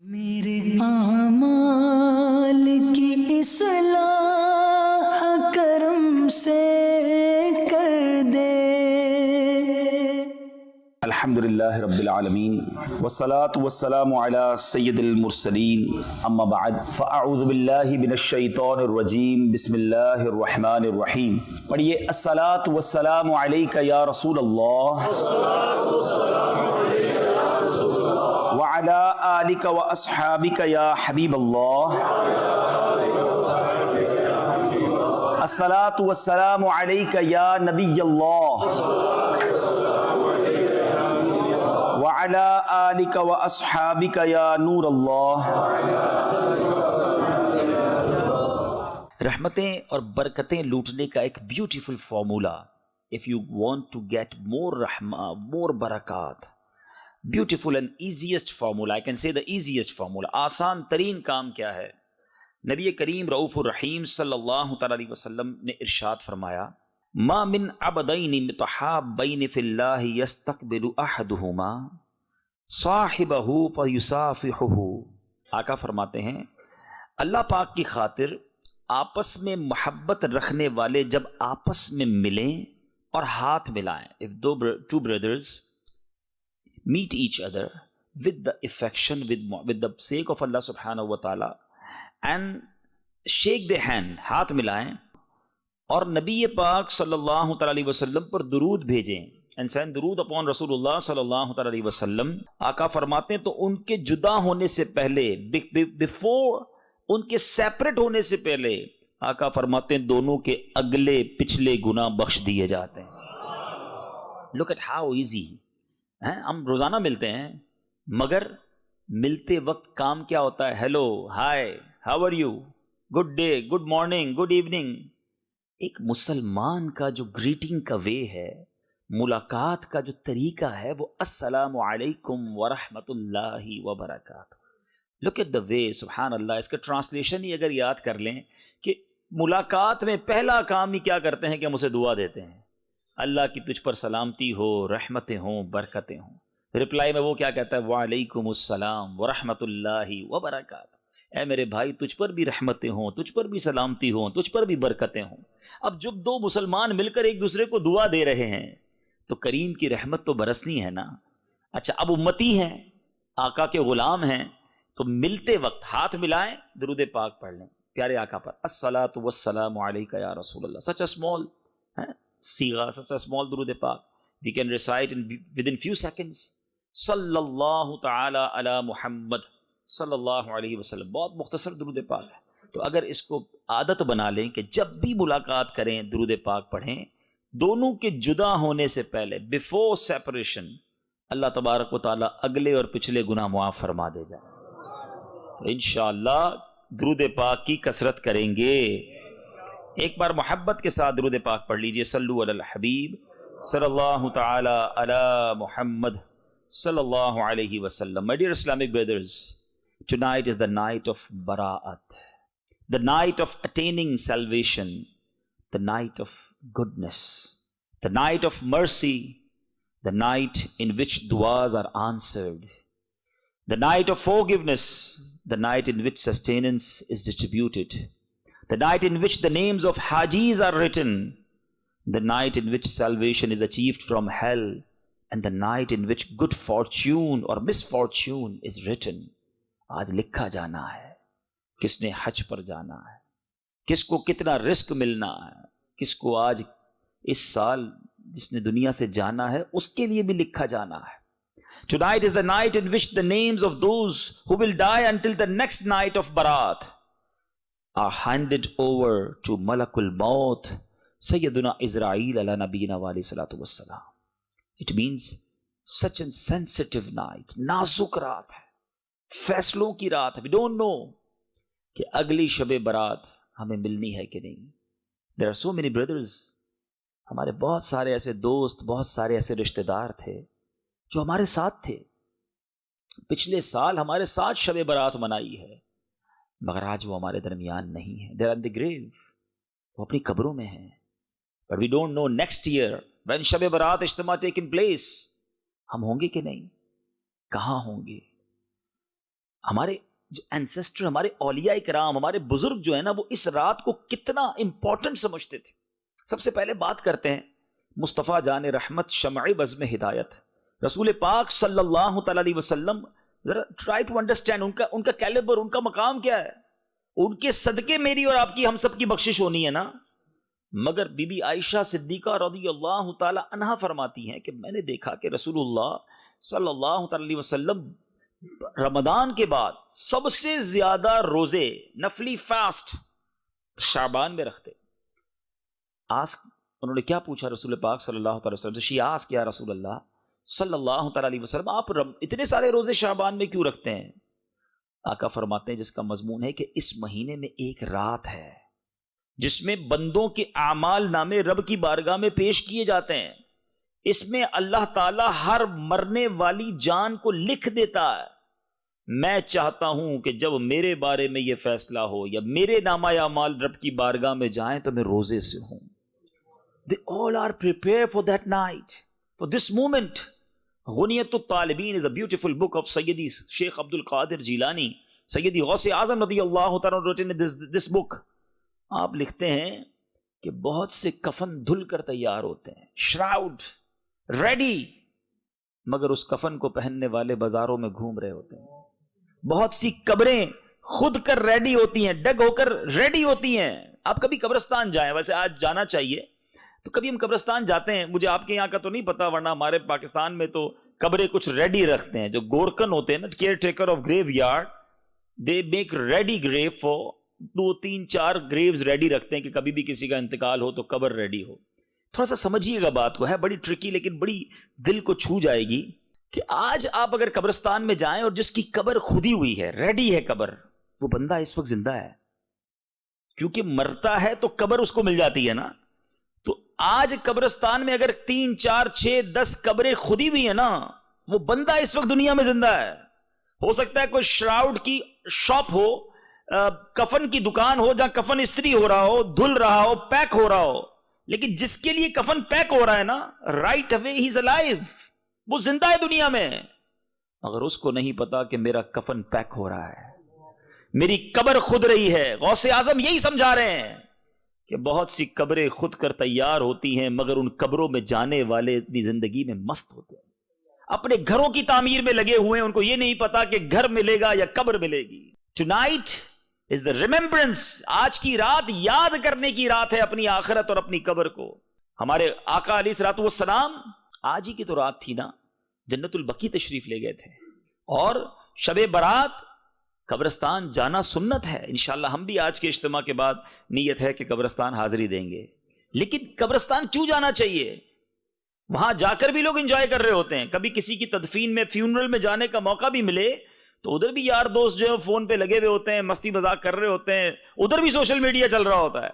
میرے اعمال کی اصلاح کرم سے کر دے۔ الحمدللہ رب العالمین والصلاة والسلام علی سید المرسلین اما بعد فاعوذ باللہ من الشیطان الرجیم بسم اللہ الرحمن الرحیم۔ پڑھیے الصلاة والسلام علیک یا رسول اللہ وعلی آلک واصحابک یا حبیب اللہ۔ الصلاة والسلام علیک یا نبی اللہ وعلی آلک واصحابک یا نور اللہ۔ رحمتیں اور برکتیں لوٹنے کا ایک beautiful formula, if you want to get more رحمہ more برکات، beautiful and easiest formula, I can say the easiest formula، آسان ترین کام کیا ہے؟ نبی کریم رؤوف الرحیم صلی اللہ تعالی علیہ وسلم نے ارشاد فرمایا ما من عبدین متحابین فی اللہ یستقبل احدہما صاحبہ فیصافحہ۔ آقا فرماتے ہیں اللہ پاک کی خاطر آپس میں محبت رکھنے والے جب آپس میں ملیں اور ہاتھ ملائیں، if two brothers meet each other with the affection, with the sake of Allah subhanahu wa ta'ala and shake their hand، ہاتھ ملائیں اور نبی پاک صلی اللہ تعالی علیہ وسلم پر درود بھیجیں and send درود upon رسول اللہ صلی اللہ تعالی علیہ وسلم۔ آقا فرماتے ہیں تو ان کے جدا ہونے سے پہلے، before ان کے سیپریٹ ہونے سے پہلے، آقا فرماتے ہیں دونوں کے اگلے پچھلے گناہ بخش دیے جاتے ہیں۔ look at how easy، ہم روزانہ ملتے ہیں مگر ملتے وقت کام کیا ہوتا ہے؟ Hello, hi, how are you, good day, good morning, good evening. ایک مسلمان کا جو گریٹنگ کا وے ہے، ملاقات کا جو طریقہ ہے، وہ السلام علیکم ورحمۃ اللہ وبرکاتہ۔ لک ایٹ دا وے، سبحان اللہ۔ اس کا ٹرانسلیشن ہی اگر یاد کر لیں کہ ملاقات میں پہلا کام ہی کیا کرتے ہیں کہ ہم اسے دعا دیتے ہیں، اللہ کی تجھ پر سلامتی ہو، رحمتیں ہوں، برکتیں ہوں۔ رپلائی میں وہ کیا کہتا ہے؟ وعلیکم السلام ورحمۃ اللہ وبرکاتہ۔ اے میرے بھائی، تجھ پر بھی رحمتیں ہوں، تجھ پر بھی سلامتی ہوں، تجھ پر بھی برکتیں ہوں۔ اب جب دو مسلمان مل کر ایک دوسرے کو دعا دے رہے ہیں تو کریم کی رحمت تو برسنی ہے نا۔ اچھا، اب امتی ہیں، آقا کے غلام ہیں، تو ملتے وقت ہاتھ ملائیں، درود پاک پڑھ لیں پیارے آقا پر، الصلاۃ والسلام علیک یا رسول اللہ۔ سچ a small صیغہ، such a small درود پاک، we can recite within few seconds۔ صلی اللہ تعالی علی محمد صلی اللہ علیہ وسلم، بہت مختصر درود پاک ہے۔ تو اگر اس کو عادت بنا لیں کہ جب بھی ملاقات کریں درود پاک پڑھیں، دونوں کے جدا ہونے سے پہلے، بیفور سیپریشن، اللہ تبارک و تعالیٰ اگلے اور پچھلے گناہ معاف فرما دے جائے۔ تو انشاءاللہ درود پاک کی کثرت کریں گے۔ ایک بار محبت کے ساتھ درود پاک پڑھ لیجئے، صلو علی الحبیب صلی اللہ تعالی علی محمد صلی اللہ علیہ وسلم۔ My dear Islamic brothers، tonight is the night of bara'at، the night of attaining salvation، the night of goodness، the night of mercy، the night in which du'as are answered، the night of forgiveness، the night in which sustenance is distributed، the night in which the names of Hajis are written، the night in which salvation is achieved from hell، and the night in which good fortune or misfortune is written۔ آج لکھا جانا ہے کس نے حج پر جانا ہے، کس کو کتنا رزق ملنا ہے، کس کو آج اس سال جس نے دنیا سے جانا ہے اس کے لیے بھی لکھا جانا ہے۔ Tonight is the night in which the names of those who will die until the next night of Barat are handed over to Malakul Maut Sayyiduna Israel ala nabiyina wa alayhi salatu wassalam۔ It means such a sensitive night، نازک رات ہے، فیصلوں کی رات ہے۔ We don't know کہ اگلی شب برات ہمیں ملنی ہے کہ نہیں۔ There are so many brothers، ہمارے بہت سارے ایسے دوست، بہت سارے ایسے رشتہ دار تھے جو ہمارے ساتھ تھے، پچھلے سال ہمارے ساتھ شب برات منائی ہے، مگر آج وہ ہمارے درمیان نہیں ہے۔ They are in the grave، وہ اپنی قبروں میں ہیں۔ But we don't know next year when Shab Barat اجتماع taking place، ہم ہوں گے کہ نہیں، کہاں ہوں گے۔ ہمارے جو اینسسٹر، ہمارے اولیاء کرام، ہمارے بزرگ جو ہیں نا، وہ اس رات کو کتنا امپورٹنٹ سمجھتے تھے. سب سے پہلے بات کرتے ہیں مصطفیٰ جان رحمت شمع بزم ہدایت رسول پاک صلی اللہ تعالی علیہ وسلم. ذرا ٹرائی ٹو انڈرسٹینڈ ان کا کیلیبر، ان کا مقام کیا ہے. ان کے صدقے میری اور آپ کی، ہم سب کی بخشش ہونی ہے نا. مگر بی بی عائشہ صدیقہ رضی اللہ تعالی عنہا فرماتی ہیں کہ میں نے دیکھا کہ رسول اللہ صلی اللہ تعالی علیہ وسلم رمضان کے بعد سب سے زیادہ روزے نفلی فاسٹ شعبان میں رکھتے. انہوں نے کیا پوچھا رسول پاک صلی اللہ تعالی وسلم سے؟ شی آسک یا رسول اللہ صلی اللہ تعالی علیہ وسلم، آپ اتنے سارے روزے شعبان میں کیوں رکھتے ہیں؟ آقا فرماتے ہیں جس کا مضمون ہے کہ اس مہینے میں ایک رات ہے جس میں بندوں کے اعمال نامے رب کی بارگاہ میں پیش کیے جاتے ہیں. اس میں اللہ تعالی ہر مرنے والی جان کو لکھ دیتا ہے. میں چاہتا ہوں کہ جب میرے بارے میں یہ فیصلہ ہو یا میرے نامہ اعمال رب کی بارگاہ میں جائیں تو میں روزے سے ہوں. They all are prepared for that night, for this moment. غنیت الطالبین is a beautiful book of سیدی شیخ عبد القادر جیلانی، سیدی غوث اعظم رضی اللہ تعالیٰ عنہ this book. آپ لکھتے ہیں کہ بہت سے کفن دھل کر تیار ہوتے ہیں، شراؤڈ ریڈی، مگر اس کفن کو پہننے والے بازاروں میں گھوم رہے ہوتے ہیں. بہت سی قبریں خود کر ریڈی ہوتی ہیں، ڈگ ہو کر ریڈی ہوتی ہیں. آپ کبھی قبرستان جائیں، ویسے آج جانا چاہیے، تو کبھی ہم قبرستان جاتے ہیں، مجھے آپ کے یہاں کا تو نہیں پتا، ورنہ ہمارے پاکستان میں تو قبریں کچھ ریڈی رکھتے ہیں. جو گورکن ہوتے ہیں نا، caretaker of graveyard, they make ready grave for 2-3-4 graves ready رکھتے ہیں کہ کبھی بھی کسی کا انتقال ہو تو قبر ریڈی ہو. تھوڑا سا سمجھیے گا بات کو، ہے بڑی ٹرکی لیکن بڑی دل کو چھو جائے گی کہ آج آپ اگر قبرستان میں جائیں اور جس کی قبر کھودی ہوئی ہے، ریڈی ہے قبر، وہ بندہ اس وقت زندہ ہے، کیونکہ مرتا ہے تو قبر اس کو مل جاتی ہے نا. تو آج قبرستان میں اگر 3-4-6-10 قبریں کھودی ہوئی ہیں نا، وہ بندہ اس وقت دنیا میں زندہ ہے. ہو سکتا ہے کوئی شراؤڈ کی شاپ ہو، کفن کی دکان ہو جہاں کفن استری ہو رہا ہو، دھل رہا ہو، پیک ہو رہا ہو، لیکن جس کے لیے کفن پیک ہو رہا ہے نا، right away he is alive, وہ زندہ ہے دنیا میں. مگر اس کو نہیں پتا کہ میرا کفن پیک ہو رہا ہے، میری قبر خود رہی ہے. غوث اعظم یہی سمجھا رہے ہیں کہ بہت سی قبریں خود کر تیار ہوتی ہیں، مگر ان قبروں میں جانے والے اپنی زندگی میں مست ہوتے ہیں، اپنے گھروں کی تعمیر میں لگے ہوئے ہیں. ان کو یہ نہیں پتا کہ گھر ملے گا یا قبر ملے گی. Tonight is the remembrance. آج کی رات یاد کرنے کی رات ہے اپنی آخرت اور اپنی قبر کو. ہمارے آقا علیہ الصلوۃ والسلام آج ہی کی تو رات تھی نا، جنت البقیع تشریف لے گئے تھے، اور شب برات قبرستان جانا سنت ہے. انشاءاللہ ہم بھی آج کے اجتماع کے بعد نیت ہے کہ قبرستان حاضری دیں گے. لیکن قبرستان کیوں جانا چاہیے؟ وہاں جا کر بھی لوگ انجوائے کر رہے ہوتے ہیں. کبھی کسی کی تدفین میں، فیونرل میں جانے کا موقع بھی ملے تو ادھر بھی یار دوست جو ہے فون پہ لگے ہوئے ہوتے ہیں، مستی مذاق کر رہے ہوتے ہیں، ادھر بھی سوشل میڈیا چل رہا ہوتا ہے.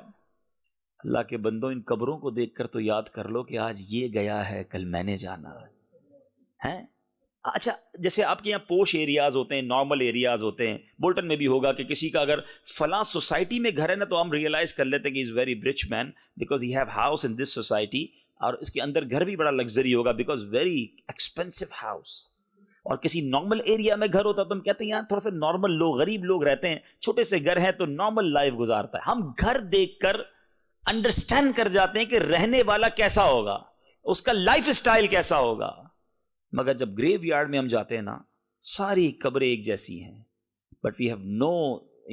اللہ کے بندوں، ان قبروں کو دیکھ کر تو یاد کر لو کہ آج یہ گیا ہے، کل میں نے جانا ہے. اچھا، جیسے آپ کے یہاں پوش ایریاز ہوتے ہیں، نارمل ایریاز ہوتے ہیں، بولٹن میں بھی ہوگا کہ کسی کا اگر فلاں سوسائٹی میں گھر ہے نا، تو ہم ریئلائز کر لیتے ہیں کہ is very rich man because he have house in this society, اور اس کے اندر گھر بھی بڑا لگژری ہوگا بیکاز ویری ایکسپینسو ہاؤس. اور کسی نارمل ایریا میں گھر ہوتا تو ہم کہتے ہیں یہاں تھوڑا سا نارمل لوگ، غریب لوگ رہتے ہیں، چھوٹے سے گھر ہیں تو نارمل لائف گزارتا ہے. ہم گھر دیکھ کر انڈرسٹینڈ کر جاتے ہیں کہ رہنے والا کیسا ہوگا، اس کا لائف اسٹائل کیسا ہوگا. مگر جب گریو یارڈ میں ہم جاتے ہیں نا، ساری قبریں ایک جیسی ہیں، but we have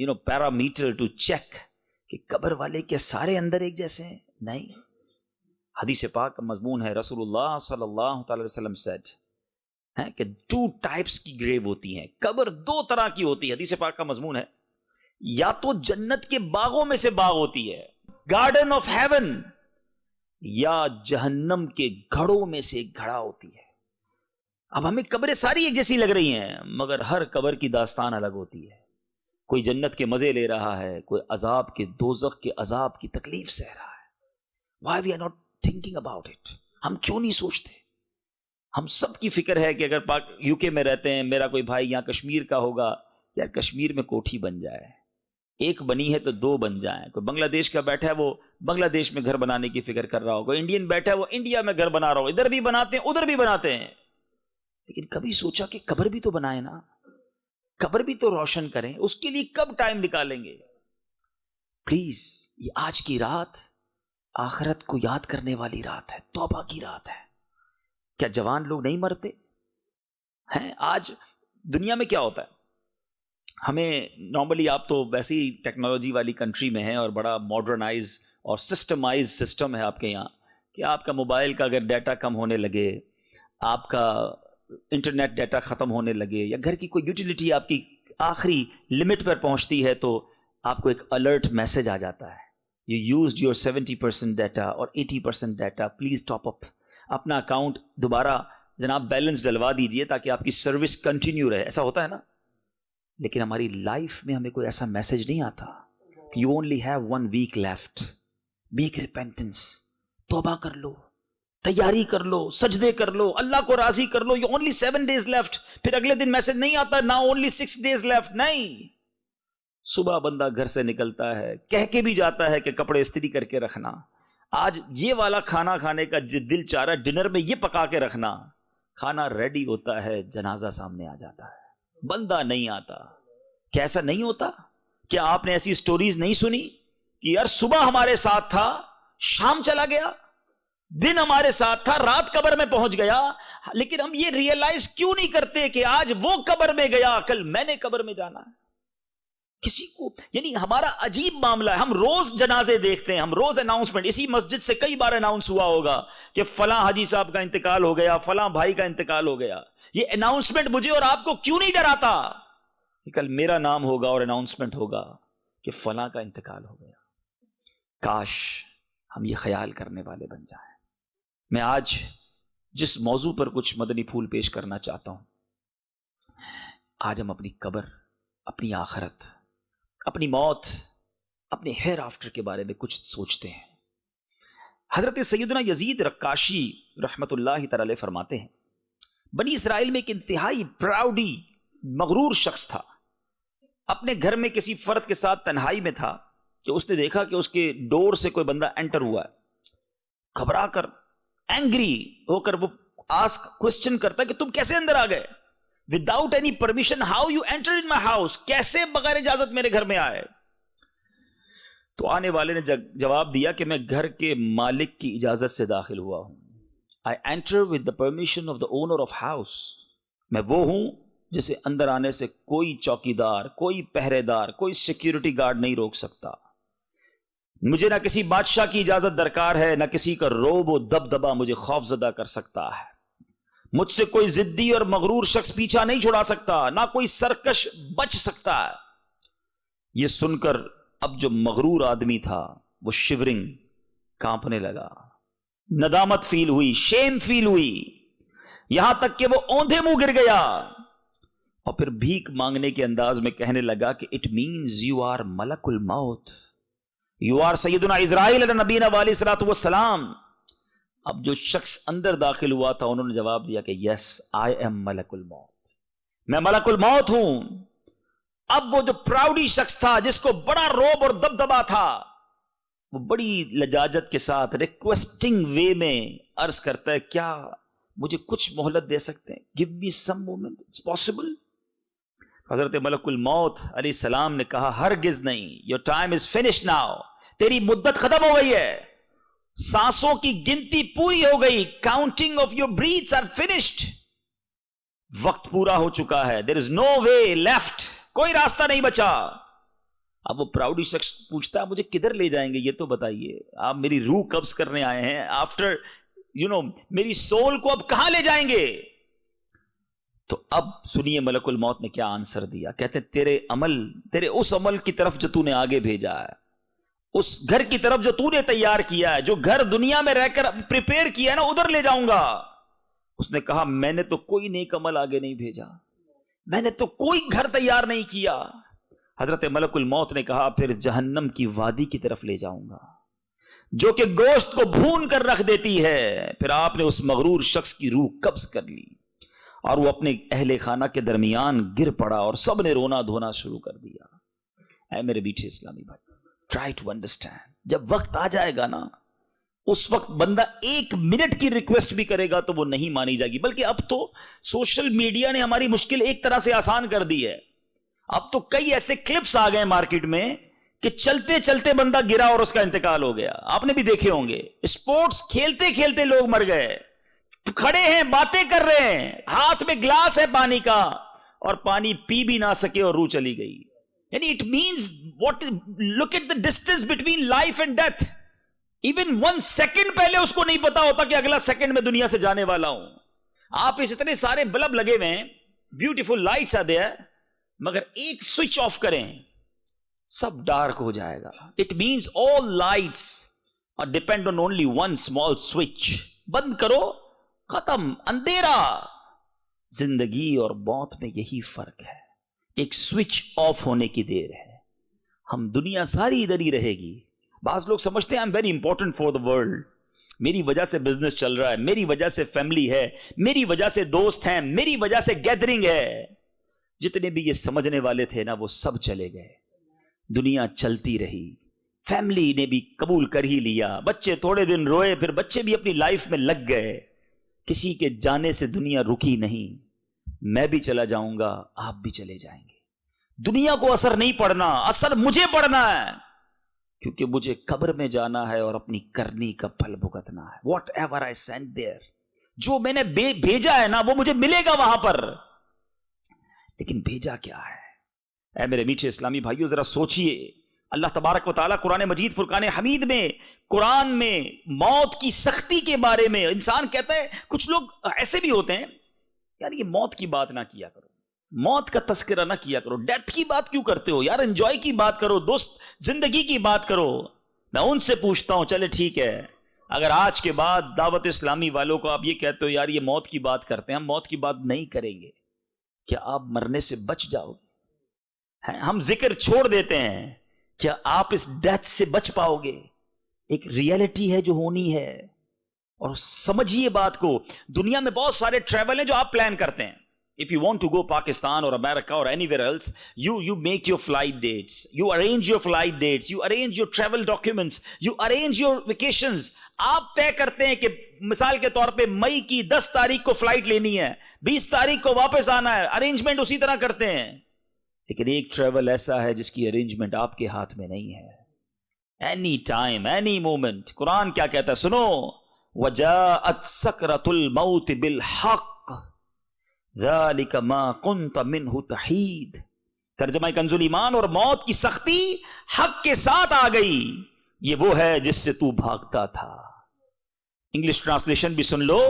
no parameter to check کہ قبر والے کے سارے اندر ایک جیسے ہیں. نہیں. حدیث پاک کا مضمون ہے، رسول اللہ صلی اللہ تعالی وسلم said کہ 2 ٹائپس کی گریو ہوتی ہیں. قبر 2 طرح کی ہوتی ہے. حدیث پاک کا مضمون ہے، یا تو جنت کے باغوں میں سے باغ ہوتی ہے، گارڈن آف ہیون، یا جہنم کے گھڑوں میں سے ایک گھڑا ہوتی ہے. اب ہمیں قبریں ساری ایک جیسی لگ رہی ہیں، مگر ہر قبر کی داستان الگ ہوتی ہے. کوئی جنت کے مزے لے رہا ہے، کوئی عذاب کے، دوزخ کے عذاب کی تکلیف سہ رہا ہے. Why we are not thinking about it؟ ہم کیوں نہیں سوچتے؟ ہم سب کی فکر ہے کہ اگر یو کے میں رہتے ہیں، میرا کوئی بھائی یہاں کشمیر کا ہوگا، یا کشمیر میں کوٹھی بن جائے، ایک بنی ہے تو 2 بن جائیں. کوئی بنگلہ دیش کا بیٹھا ہے، وہ بنگلہ دیش میں گھر بنانے کی فکر کر رہا ہو، کوئی انڈین بیٹھا ہے، وہ انڈیا میں گھر بنا رہا ہو. ادھر بھی بناتے ہیں، ادھر بھی بناتے ہیں. لیکن کبھی سوچا کہ قبر بھی تو بنائے نا. قبر بھی تو روشن کریں, اس کے لیے کب ٹائم نکالیں گے؟ پلیز, یہ آج کی رات آخرت کو یاد کرنے والی رات ہے, توبہ کی رات ہے. کیا جوان لوگ نہیں مرتے ہیں؟ آج دنیا میں کیا ہوتا ہے, ہمیں نارملی, آپ تو ویسے ہی ٹیکنالوجی والی کنٹری میں ہیں اور بڑا ماڈرنائز اور سسٹمائز سسٹم ہے آپ کے یہاں, کہ آپ کا موبائل کا اگر ڈیٹا کم ہونے لگے, آپ کا انٹرنیٹ ڈیٹا ختم ہونے لگے, یا گھر کی کوئی یوٹیلیٹی آپ کی آخری لمٹ پر پہنچتی ہے, تو آپ کو ایک الرٹ میسج آ جاتا ہے, یو یوزڈ یور 70% ڈیٹا اور 80% ڈیٹا, پلیز ٹاپ اپ. اپنا اکاؤنٹ دوبارہ جناب بیلنس ڈلوا دیجئے تاکہ آپ کی سروس کنٹینیو رہے. ایسا ہوتا ہے نا. لیکن ہماری لائف میں ہمیں کوئی ایسا میسج نہیں آتا کہ you only have 1 week left, make repentance, توبہ کر لو, تیاری کر لو, سجدے کر لو, اللہ کو راضی کر لو, یو اونلی 7 days لیفٹ. پھر اگلے دن میسج نہیں آتا نا اونلی 6 days لیفٹ. نہیں, صبح بندہ گھر سے نکلتا ہے, کہہ کے بھی جاتا ہے کہ کپڑے استری کر کے رکھنا, آج یہ والا کھانا کھانے کا دل چاہ رہا ہے, ڈنر میں یہ پکا کے رکھنا. کھانا ریڈی ہوتا ہے, جنازہ سامنے آ جاتا ہے, بندہ نہیں آتا. کیا ایسا نہیں ہوتا؟ کیا آپ نے ایسی سٹوریز نہیں سنی کہ یار صبح ہمارے ساتھ تھا, شام چلا گیا, دن ہمارے ساتھ تھا, رات قبر میں پہنچ گیا, لیکن ہم یہ ریئلائز کیوں نہیں کرتے کہ آج وہ قبر میں گیا, کل میں نے قبر میں جانا ہے. کسی کو, یعنی ہمارا عجیب معاملہ ہے. ہم روز جنازے دیکھتے ہیں, ہم روز اناؤنسمنٹ, اسی مسجد سے کئی بار اناؤنس ہوا ہوگا کہ فلاں حاجی صاحب کا انتقال ہو گیا, فلاں بھائی کا انتقال ہو گیا. یہ اناؤنسمنٹ مجھے اور آپ کو کیوں نہیں ڈراتا کہ کل میرا نام ہوگا اور اناؤنسمنٹ ہوگا کہ فلاں کا انتقال ہو گیا. کاش ہم یہ خیال کرنے والے بن جائیں. میں آج جس موضوع پر کچھ مدنی پھول پیش کرنا چاہتا ہوں, آج ہم اپنی قبر, اپنی آخرت, اپنی موت, اپنے ہیر آفٹر کے بارے میں کچھ سوچتے ہیں. حضرت سیدنا یزید رقاشی رحمت اللہ تعالی علیہ فرماتے ہیں, بنی اسرائیل میں ایک انتہائی پراؤڈی مغرور شخص تھا. اپنے گھر میں کسی فرد کے ساتھ تنہائی میں تھا کہ اس نے دیکھا کہ اس کے ڈور سے کوئی بندہ انٹر ہوا ہے. گھبرا کر, اینگری ہو کر وہ کوسچن کرتا ہے کہ تم کیسے اندر آ گئے, without any permission, how you enter in my house, کیسے بغیر اجازت میرے گھر میں آئے. تو آنے والے نے جواب دیا کہ میں گھر کے مالک کی اجازت سے داخل ہوا ہوں. I enter with the permission of the owner of house. میں وہ ہوں جسے اندر آنے سے کوئی چوکیدار, کوئی پہرے دار, کوئی سیکیورٹی گارڈ نہیں روک سکتا. مجھے نہ کسی بادشاہ کی اجازت درکار ہے, نہ کسی کا روب و دبدبا مجھے خوف زدہ کر سکتا ہے. مجھ سے کوئی ضدی اور مغرور شخص پیچھا نہیں چھڑا سکتا, نہ کوئی سرکش بچ سکتا ہے. یہ سن کر اب جو مغرور آدمی تھا وہ شیورنگ, کانپنے لگا, ندامت فیل ہوئی, شیم فیل ہوئی, یہاں تک کہ وہ اوندھے منہ گر گیا اور پھر بھیک مانگنے کے انداز میں کہنے لگا کہ اٹ مینز یو آر ملک الموت, یو آر سیدنا اسرائیل علیہ نبینا علیہ الصلوۃ والسلام. اب جو شخص اندر داخل ہوا تھا انہوں نے جواب دیا کہ یس آئی ایم ملک الموت, میں ملک الموت ہوں. اب وہ جو پراؤڈی شخص تھا جس کو بڑا روب اور دبدبا تھا, وہ بڑی لجاجت کے ساتھ ریکویسٹنگ وے میں عرض کرتا ہے, کیا مجھے کچھ مہلت دے سکتے ہیں, give me some moment, it's possible. حضرت ملک الموت علیہ السلام نے کہا ہرگز نہیں, your time is finish now, تیری مدت ختم ہو گئی ہے, سانسوں کی گنتی پوری ہو گئی, counting of your breaths are finished, وقت پورا ہو چکا ہے, دیر از نو وے لیفٹ, کوئی راستہ نہیں بچا. اب وہ پراؤڈی شخص پوچھتا ہے مجھے کدھر لے جائیں گے, یہ تو بتائیے, آپ میری روح قبض کرنے آئے ہیں, آفٹر میری سول کو اب کہاں لے جائیں گے. تو اب سنیے ملک الموت نے کیا آنسر دیا. کہتے ہیں تیرے اس عمل کی طرف جو تو نے آگے بھیجا ہے, اس گھر کی طرف جو تو نے تیار کیا ہے, جو گھر دنیا میں رہ کر پریپیئر کیا ہے نا, ادھر لے جاؤں گا. اس نے کہا میں نے تو کوئی نیک عمل آگے نہیں بھیجا, میں نے تو کوئی گھر تیار نہیں کیا. حضرت ملک الموت نے کہا پھر جہنم کی وادی کی طرف لے جاؤں گا جو کہ گوشت کو بھون کر رکھ دیتی ہے. پھر آپ نے اس مغرور شخص کی روح قبض کر لی اور وہ اپنے اہل خانہ کے درمیان گر پڑا اور سب نے رونا دھونا شروع کر دیا. اے میرے میٹھے اسلامی بھائی, ٹرائی ٹو انڈرسٹینڈ, جب وقت آ جائے گا نا, اس وقت بندہ 1 منٹ کی ریکویسٹ بھی کرے گا تو وہ نہیں مانی جائے گی. بلکہ اب تو سوشل میڈیا نے ہماری مشکل ایک طرح سے آسان کر دی ہے. اب تو کئی ایسے کلپس آ گئے مارکیٹ میں کہ چلتے چلتے بندہ گرا اور اس کا انتقال ہو گیا. آپ نے بھی دیکھے ہوں گے. اسپورٹس کھیلتے کھیلتے لوگ مر گئے. کھڑے ہیں باتیں کر رہے ہیں, ہاتھ میں گلاس ہے پانی کا اور پانی پی بھی نہ سکے اور روح چلی گئی. یعنی it means what, look at the distance between life and death. Even 1 second پہلے اس کو نہیں پتا ہوتا کہ اگلا سیکنڈ میں دنیا سے جانے والا ہوں. آپ اس اتنے سارے بلب لگے ہوئے ہیں, بیوٹیفل لائٹس آ دیا, مگر ایک سوئچ آف کریں سب ڈارک ہو جائے گا. It means all lights are depend on only one small switch. بند کرو, ختم, اندھیرا. زندگی اور موت میں یہی فرق ہے, ایک سوئچ آف ہونے کی دیر ہے. ہم دنیا ساری ادھر ہی رہے گی. بعض لوگ سمجھتے ہیں I am very important for the world, میری وجہ سے بزنس چل رہا ہے, میری وجہ سے فیملی ہے, میری وجہ سے دوست ہیں, میری وجہ سے گیدرنگ ہے. جتنے بھی یہ سمجھنے والے تھے نا وہ سب چلے گئے. دنیا چلتی رہی, فیملی نے بھی قبول کر ہی لیا, بچے تھوڑے دن روئے, پھر بچے بھی اپنی لائف میں لگ گئے. کسی کے جانے سے دنیا رکی نہیں. میں بھی چلا جاؤں گا, آپ بھی چلے جائیں گے. دنیا کو اثر نہیں پڑنا, اثر مجھے پڑنا ہے, کیونکہ مجھے قبر میں جانا ہے اور اپنی کرنی کا پھل بھگتنا ہے. Whatever I send there, جو میں نے بھیجا ہے نا وہ مجھے ملے گا وہاں پر. لیکن بھیجا کیا ہے؟ اے میرے میٹھے اسلامی بھائیوں, ذرا سوچئے. اللہ تبارک و تعالیٰ قرآن مجید فرقان حمید میں, قرآن میں موت کی سختی کے بارے میں, انسان کہتا ہے, کچھ لوگ ایسے بھی ہوتے ہیں یار یہ موت کی بات نہ کیا کرو, موت کا تذکرہ نہ کیا کرو, ڈیتھ کی بات کیوں کرتے ہو یار, انجوائے کی بات کرو, دوست زندگی کی بات کرو. میں ان سے پوچھتا ہوں, چلے ٹھیک ہے, اگر آج کے بعد دعوت اسلامی والوں کو آپ یہ کہتے ہو یار یہ موت کی بات کرتے ہیں, ہم موت کی بات نہیں کریں گے, کیا آپ مرنے سے بچ جاؤ گے؟ ہم ذکر چھوڑ دیتے ہیں, کیا آپ اس ڈیتھ سے بچ پاؤ گے؟ ایک ریئلٹی ہے جو ہونی ہے, اور سمجھیے بات کو. دنیا میں بہت سارے ٹریول ہیں جو آپ پلان کرتے ہیں. If you want to go Pakistan or America or anywhere else, you make your flight dates, you arrange your flight dates, you arrange your travel documents, you arrange your vacations. آپ طے کرتے ہیں کہ مثال کے طور پہ مئی کی 10 تاریخ کو فلائٹ لینی ہے, 20 تاریخ کو واپس آنا ہے, ارینجمنٹ اسی طرح کرتے ہیں. لیکن ایک ٹریول ایسا ہے جس کی ارینجمنٹ آپ کے ہاتھ میں نہیں ہے. Any time, any moment. Quran کیا کہتا ہے سنو, وَجَاءَتْ سَكْرَةُ الْمَوْتِ بِالْحَقِّ ذَلِكَ مَا كُنْتَ مِنْهُ تَحِيدٌ. ترجمہ کنز الایمان, اور موت کی سختی حق کے ساتھ آ گئی, یہ وہ ہے جس سے تو بھاگتا تھا. انگلش ٹرانسلیشن بھی سن لو,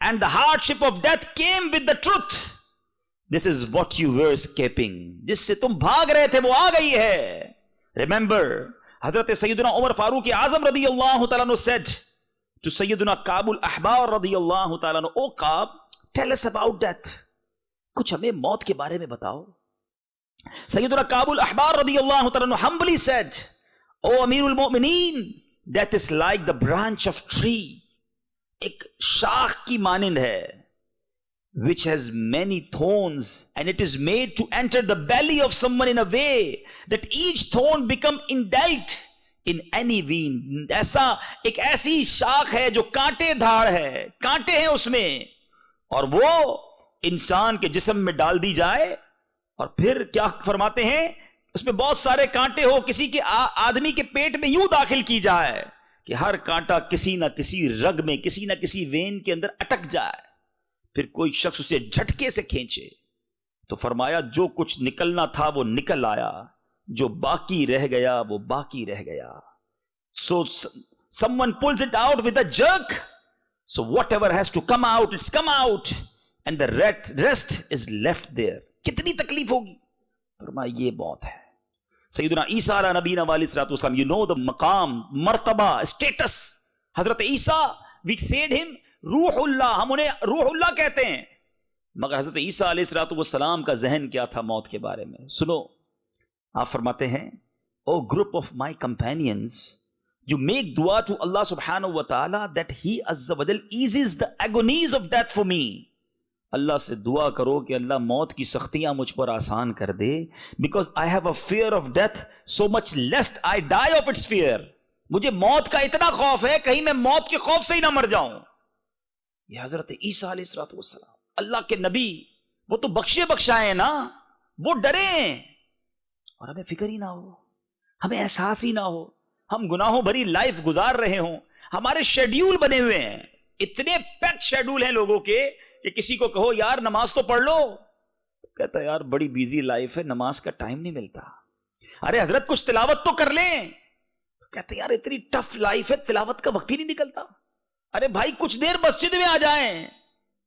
and the hardship of death came with the truth. This is what you were escaping. جس سے تم بھاگ رہے تھے وہ آ گئی ہے. Remember, حضرت سیدنا عمر فاروق اعظم رضی اللہ تعالیٰ عنہ said to سیدنا کعب الاحبار رضی اللہ تعالیٰ عنہ, او کعب, tell us about death. کچھ ہمیں موت کے بارے میں بتاؤ. سیدنا کعب الاحبار رضی اللہ تعالیٰ عنہ humbly said, او امیر المؤمنین, death is like the branch of tree. ایک شاخ کی مانند ہے, which has many thorns, and it is made to enter the belly of someone in a way that each thorn become indelt in any vein. ایسا ایک ایسی شاخ ہے جو کانٹے دھاڑ ہے, کانٹے ہیں اس میں, اور وہ انسان کے جسم میں ڈال دی جائے, اور پھر کیا فرماتے ہیں, اس میں بہت سارے کانٹے ہو, کسی کے آدمی کے پیٹ میں یوں داخل کی جائے کہ ہر کانٹا کسی نہ کسی رگ میں, کسی نہ کسی وین کے اندر اٹک جائے, پھر کوئی شخص اسے جھٹکے سے کھینچے. تو فرمایا جو کچھ نکلنا تھا وہ نکل آیا, جو باقی رہ گیا وہ باقی رہ گیا. So someone pulls it out with a jerk, so whatever has to come out, it's come out, and the rest is left there. کتنی تکلیف ہوگی. فرمایا یہ موت ہے. سیدنا عیسیٰ علیہ نبینا علیہ الصلوۃ والسلام, you know the مقام, مرتبہ, status. حضرت عیسیٰ, we said him روح اللہ, ہم انہیں روح اللہ کہتے ہیں, مگر حضرت عیسیٰ علیہ الصلوۃ والسلام کا ذہن کیا تھا موت کے بارے میں. سنو, آپ فرماتے ہیں, O group of my companions, you make dua to Allah subhanahu wa ta'ala that he azza wa jal eases the agonies of death for me. اللہ سے دعا کرو کہ اللہ موت کی سختیاں مجھ پر آسان کر دے, because I have a fear of death so much lest I die of its fear. مجھے موت کا اتنا خوف ہے کہیں میں موت کے خوف سے ہی نہ مر جاؤں. یہ حضرت عیسیٰ علیہ الصلوۃ والسلام, اللہ کے نبی, وہ تو بخشے بخشائے نا, وہ ڈریں اور ہمیں فکر ہی نہ ہو, ہمیں احساس ہی نہ ہو, ہم گناہوں بھری لائف گزار رہے ہوں. ہمارے شیڈیول بنے ہوئے ہیں, اتنے پیک شیڈیول ہیں لوگوں کے کہ کسی کو کہو یار نماز تو پڑھ لو, کہتا ہے یار بڑی بیزی لائف ہے, نماز کا ٹائم نہیں ملتا. ارے حضرت کچھ تلاوت تو کر لیں, کہتے ہیں یار اتنی ٹف لائف ہے, تلاوت کا وقت ہی نہیں نکلتا. ارے بھائی کچھ دیر مسجد میں آ جائیں.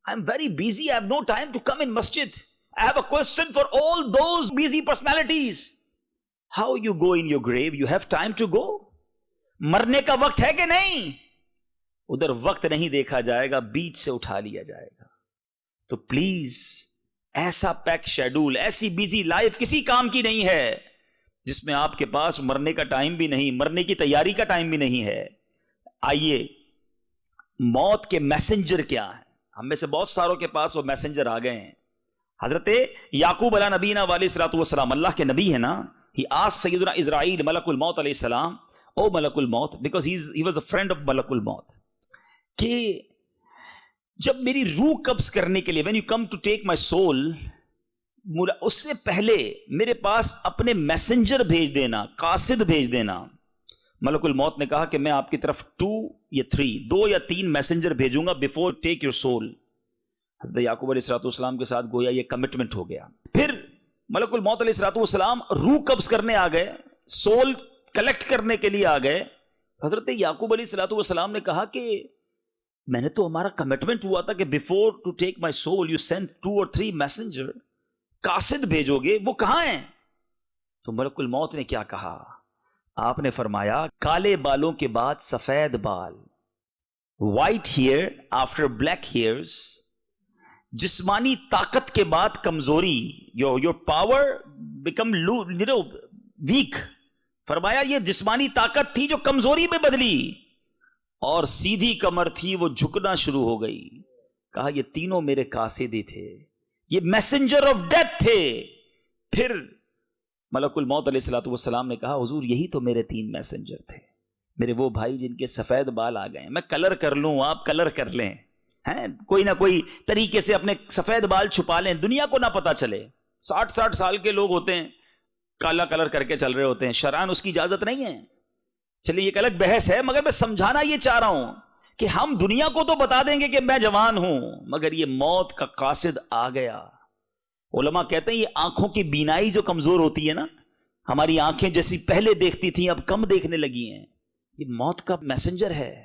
I am very busy, I have no time to come in masjid. I have a question for all those busy personalities. How you go in your grave? You have time to go? مرنے کا وقت ہے کہ نہیں؟ ادھر وقت نہیں دیکھا جائے گا, بیچ سے اٹھا لیا جائے گا. تو پلیز ایسا پیک شیڈول, ایسی بیزی لائف کسی کام کی نہیں ہے جس میں آپ کے پاس مرنے کا ٹائم بھی نہیں, مرنے کی تیاری کا ٹائم بھی نہیں ہے. آئیے موت کے میسنجر کیا ہیں؟ ہم میں سے بہت ساروں کے پاس وہ میسنجر آ گئے ہیں. حضرت یعقوب علیہ نبینا علیہ الصلوۃ والسلام اللہ کے نبی ہے نا, ہی آسکڈ سیدنا اسرائیل ملک الموت علیہ السلام, او ملک الموت, because he was a friend of milk الموت, کہ جب میری روح قبض کرنے کے لیے when you come to take my soul, اس سے پہلے میرے پاس اپنے میسنجر بھیج دینا, قاصد بھیج دینا. ملک الموت نے کہا کہ میں آپ کی طرف 2 یا 3 یا 3 میسنجر بھیجوں گا before take your soul. حضرت یعقوب علیہ السلام کے ساتھ گویا یہ کمٹمنٹ ہو گیا. پھر ملک الموت علیہ السلام روح قبض کرنے آ گئے, سول کلیکٹ کرنے کے لیے آ گئے. حضرت یعقوب علیہ السلام نے کہا کہ میں نے تو ہمارا کمٹمنٹ ہوا تھا کہ before to take my soul you send 2 or 3 messenger, قاصد بھیجو گے, وہ کہاں ہیں؟ تو ملک الموت نے کیا کہا؟ آپ نے فرمایا کالے بالوں کے بعد سفید بال, white hair after black hairs, جسمانی طاقت کے بعد کمزوری, your power become weak. فرمایا یہ جسمانی طاقت تھی جو کمزوری میں بدلی, اور سیدھی کمر تھی وہ جھکنا شروع ہو گئی. کہا یہ تینوں میرے قاصد ہی تھے, یہ میسنجر آف ڈیتھ تھے. پھر ملک الموت علیہ السلام نے کہا حضور یہی تو میرے 3 میسنجر تھے, میرے وہ بھائی جن کے سفید بال آ گئے, میں کلر کر لوں آپ کلر کر لیں, ہیں کوئی نہ کوئی طریقے سے اپنے سفید بال چھپا لیں, دنیا کو نہ پتا چلے. 60 سال کے لوگ ہوتے ہیں, کالا کلر کر کے چل رہے ہوتے ہیں, شرعاً اس کی اجازت نہیں ہے. چلیے یہ ایک الگ بحث ہے, مگر میں سمجھانا یہ چاہ رہا ہوں کہ ہم دنیا کو تو بتا دیں گے کہ میں جوان ہوں, مگر یہ موت کا قاصد آ گیا. علماء کہتے ہیں یہ آنکھوں کی بینائی جو کمزور ہوتی ہے نا, ہماری آنکھیں جیسی پہلے دیکھتی تھیں اب کم دیکھنے لگی ہیں, یہ موت کا میسنجر ہے.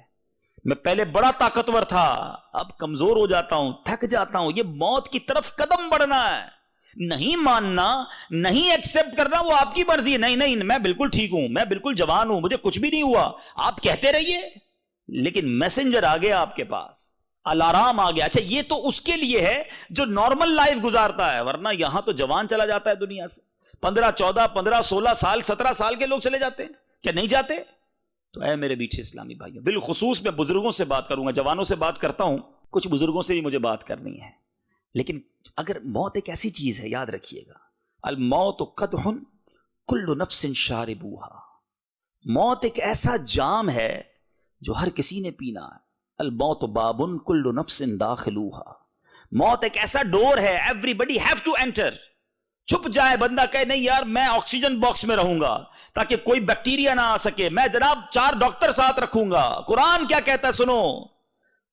میں پہلے بڑا طاقتور تھا, اب کمزور ہو جاتا ہوں, تھک جاتا ہوں. یہ موت کی طرف قدم بڑھنا ہے, نہیں ماننا, نہیں ایکسپٹ کرنا, وہ آپ کی مرضی ہے. نہیں میں بالکل ٹھیک ہوں, میں بالکل جوان ہوں, مجھے کچھ بھی نہیں ہوا, آپ کہتے رہیے, لیکن میسنجر آ گیا آپ کے پاس, الارام آ گیا. اچھا یہ تو اس کے لیے ہے جو نارمل لائف گزارتا ہے, ورنہ یہاں تو جوان چلا جاتا ہے دنیا سے, 15, 14, 15, 16 سال 17 سال کے لوگ چلے جاتے ہیں, کیا نہیں جاتے؟ تو اے میرے میٹھے اسلامی بھائیوں, بالخصوص میں بزرگوں سے بات کروں گا, جوانوں سے بات کرتا ہوں, کچھ بزرگوں سے بھی مجھے بات کرنی ہے. لیکن اگر موت ایک ایسی چیز ہے, یاد رکھیے گا, الموت قدح کل نفس شاربوہا, موت ایک ایسا جام ہے جو ہر کسی نے پینا ہے. الموت باب کل نفس داخلوہا, موت ایک ایسا ڈور ہے, everybody have to enter. چھپ جائے بندہ, کہے نہیں یار میں آکسیجن باکس میں رہوں گا تاکہ کوئی بیکٹیریا نہ آ سکے, میں جناب 4 ڈاکٹر ساتھ رکھوں گا. قرآن کیا کہتا ہے سنو,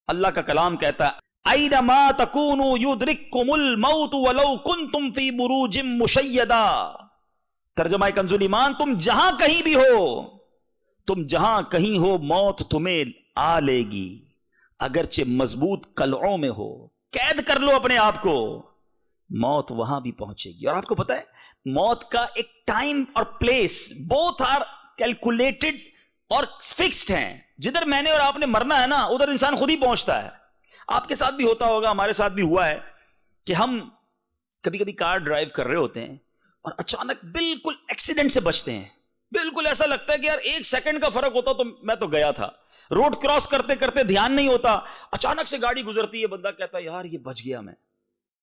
اللہ کا کلام کہتا ہے اینما تکونوا یدرککم الموت ولو کنتم فی بروج مشیدہ. ترجمہ کنز ایمان, تم جہاں کہیں بھی ہو, تم جہاں کہیں ہو, موت تمہیں آ لے گی, اگرچہ مضبوط قلعوں میں ہو. قید کر لو اپنے آپ کو, موت وہاں بھی پہنچے گی. اور آپ کو پتا ہے موت کا ایک ٹائم اور پلیس بوتھ آر کیلکولیٹڈ اور فکسڈ ہیں. جدھر میں نے اور آپ نے مرنا ہے نا, ادھر انسان خود ہی پہنچتا ہے. آپ کے ساتھ بھی ہوتا ہوگا, ہمارے ساتھ بھی ہوا ہے کہ ہم کبھی کبھی کار ڈرائیو کر رہے ہوتے ہیں اور اچانک بالکل ایکسیڈنٹ سے بچتے ہیں. بالکل ایسا لگتا ہے کہ یار 1 سیکنڈ کا فرق ہوتا تو میں تو گیا تھا. روڈ کراس کرتے کرتے دھیان نہیں ہوتا, اچانک سے گاڑی گزرتی ہے, بندہ کہتا ہے یار یہ بچ گیا میں.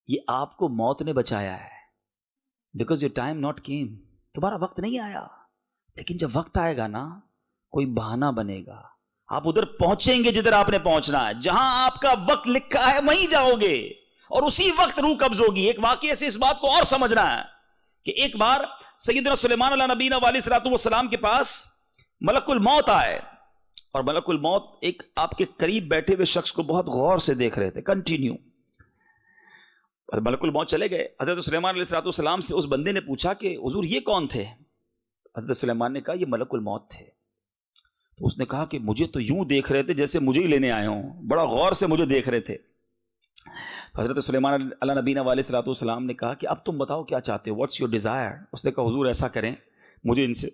یہ آپ کو موت نے بچایا ہے, because your time not came, تمہارا وقت نہیں آیا. لیکن جب وقت آئے گا نا, کوئی بہانہ بنے گا, آپ ادھر پہنچیں گے جدھر آپ نے پہنچنا ہے, جہاں آپ کا وقت لکھا ہے وہیں جاؤ گے, اور اسی وقت روح قبض ہوگی. ایک واقعے سے اس بات کو اور سمجھنا ہے. کہ ایک بار سیدنا سلیمان علیہ نبینا علیہ الصلوۃ والسلام کے پاس ملک الموت آئے، اور ملک الموت ایک آپ کے قریب بیٹھے ہوئے شخص کو بہت غور سے دیکھ رہے تھے کنٹینیو. اور ملک الموت چلے گئے. حضرت سلیمان علیہ الصلوۃ والسلام سے اس بندے نے پوچھا کہ حضور یہ کون تھے؟ حضرت سلیمان نے کہا یہ ملک الموت تھے. تو اس نے کہا کہ مجھے تو یوں دیکھ رہے تھے جیسے مجھے ہی لینے آئے ہوں، بڑا غور سے مجھے دیکھ رہے تھے. حضرت سلیمان علیہ نبینا علیہ الصلوۃ والسلام نے کہا کہ اب تم بتاؤ کیا چاہتے ہو، واٹس یور ڈیزائر؟ اس نے کہا حضور ایسا کریں مجھے ان سے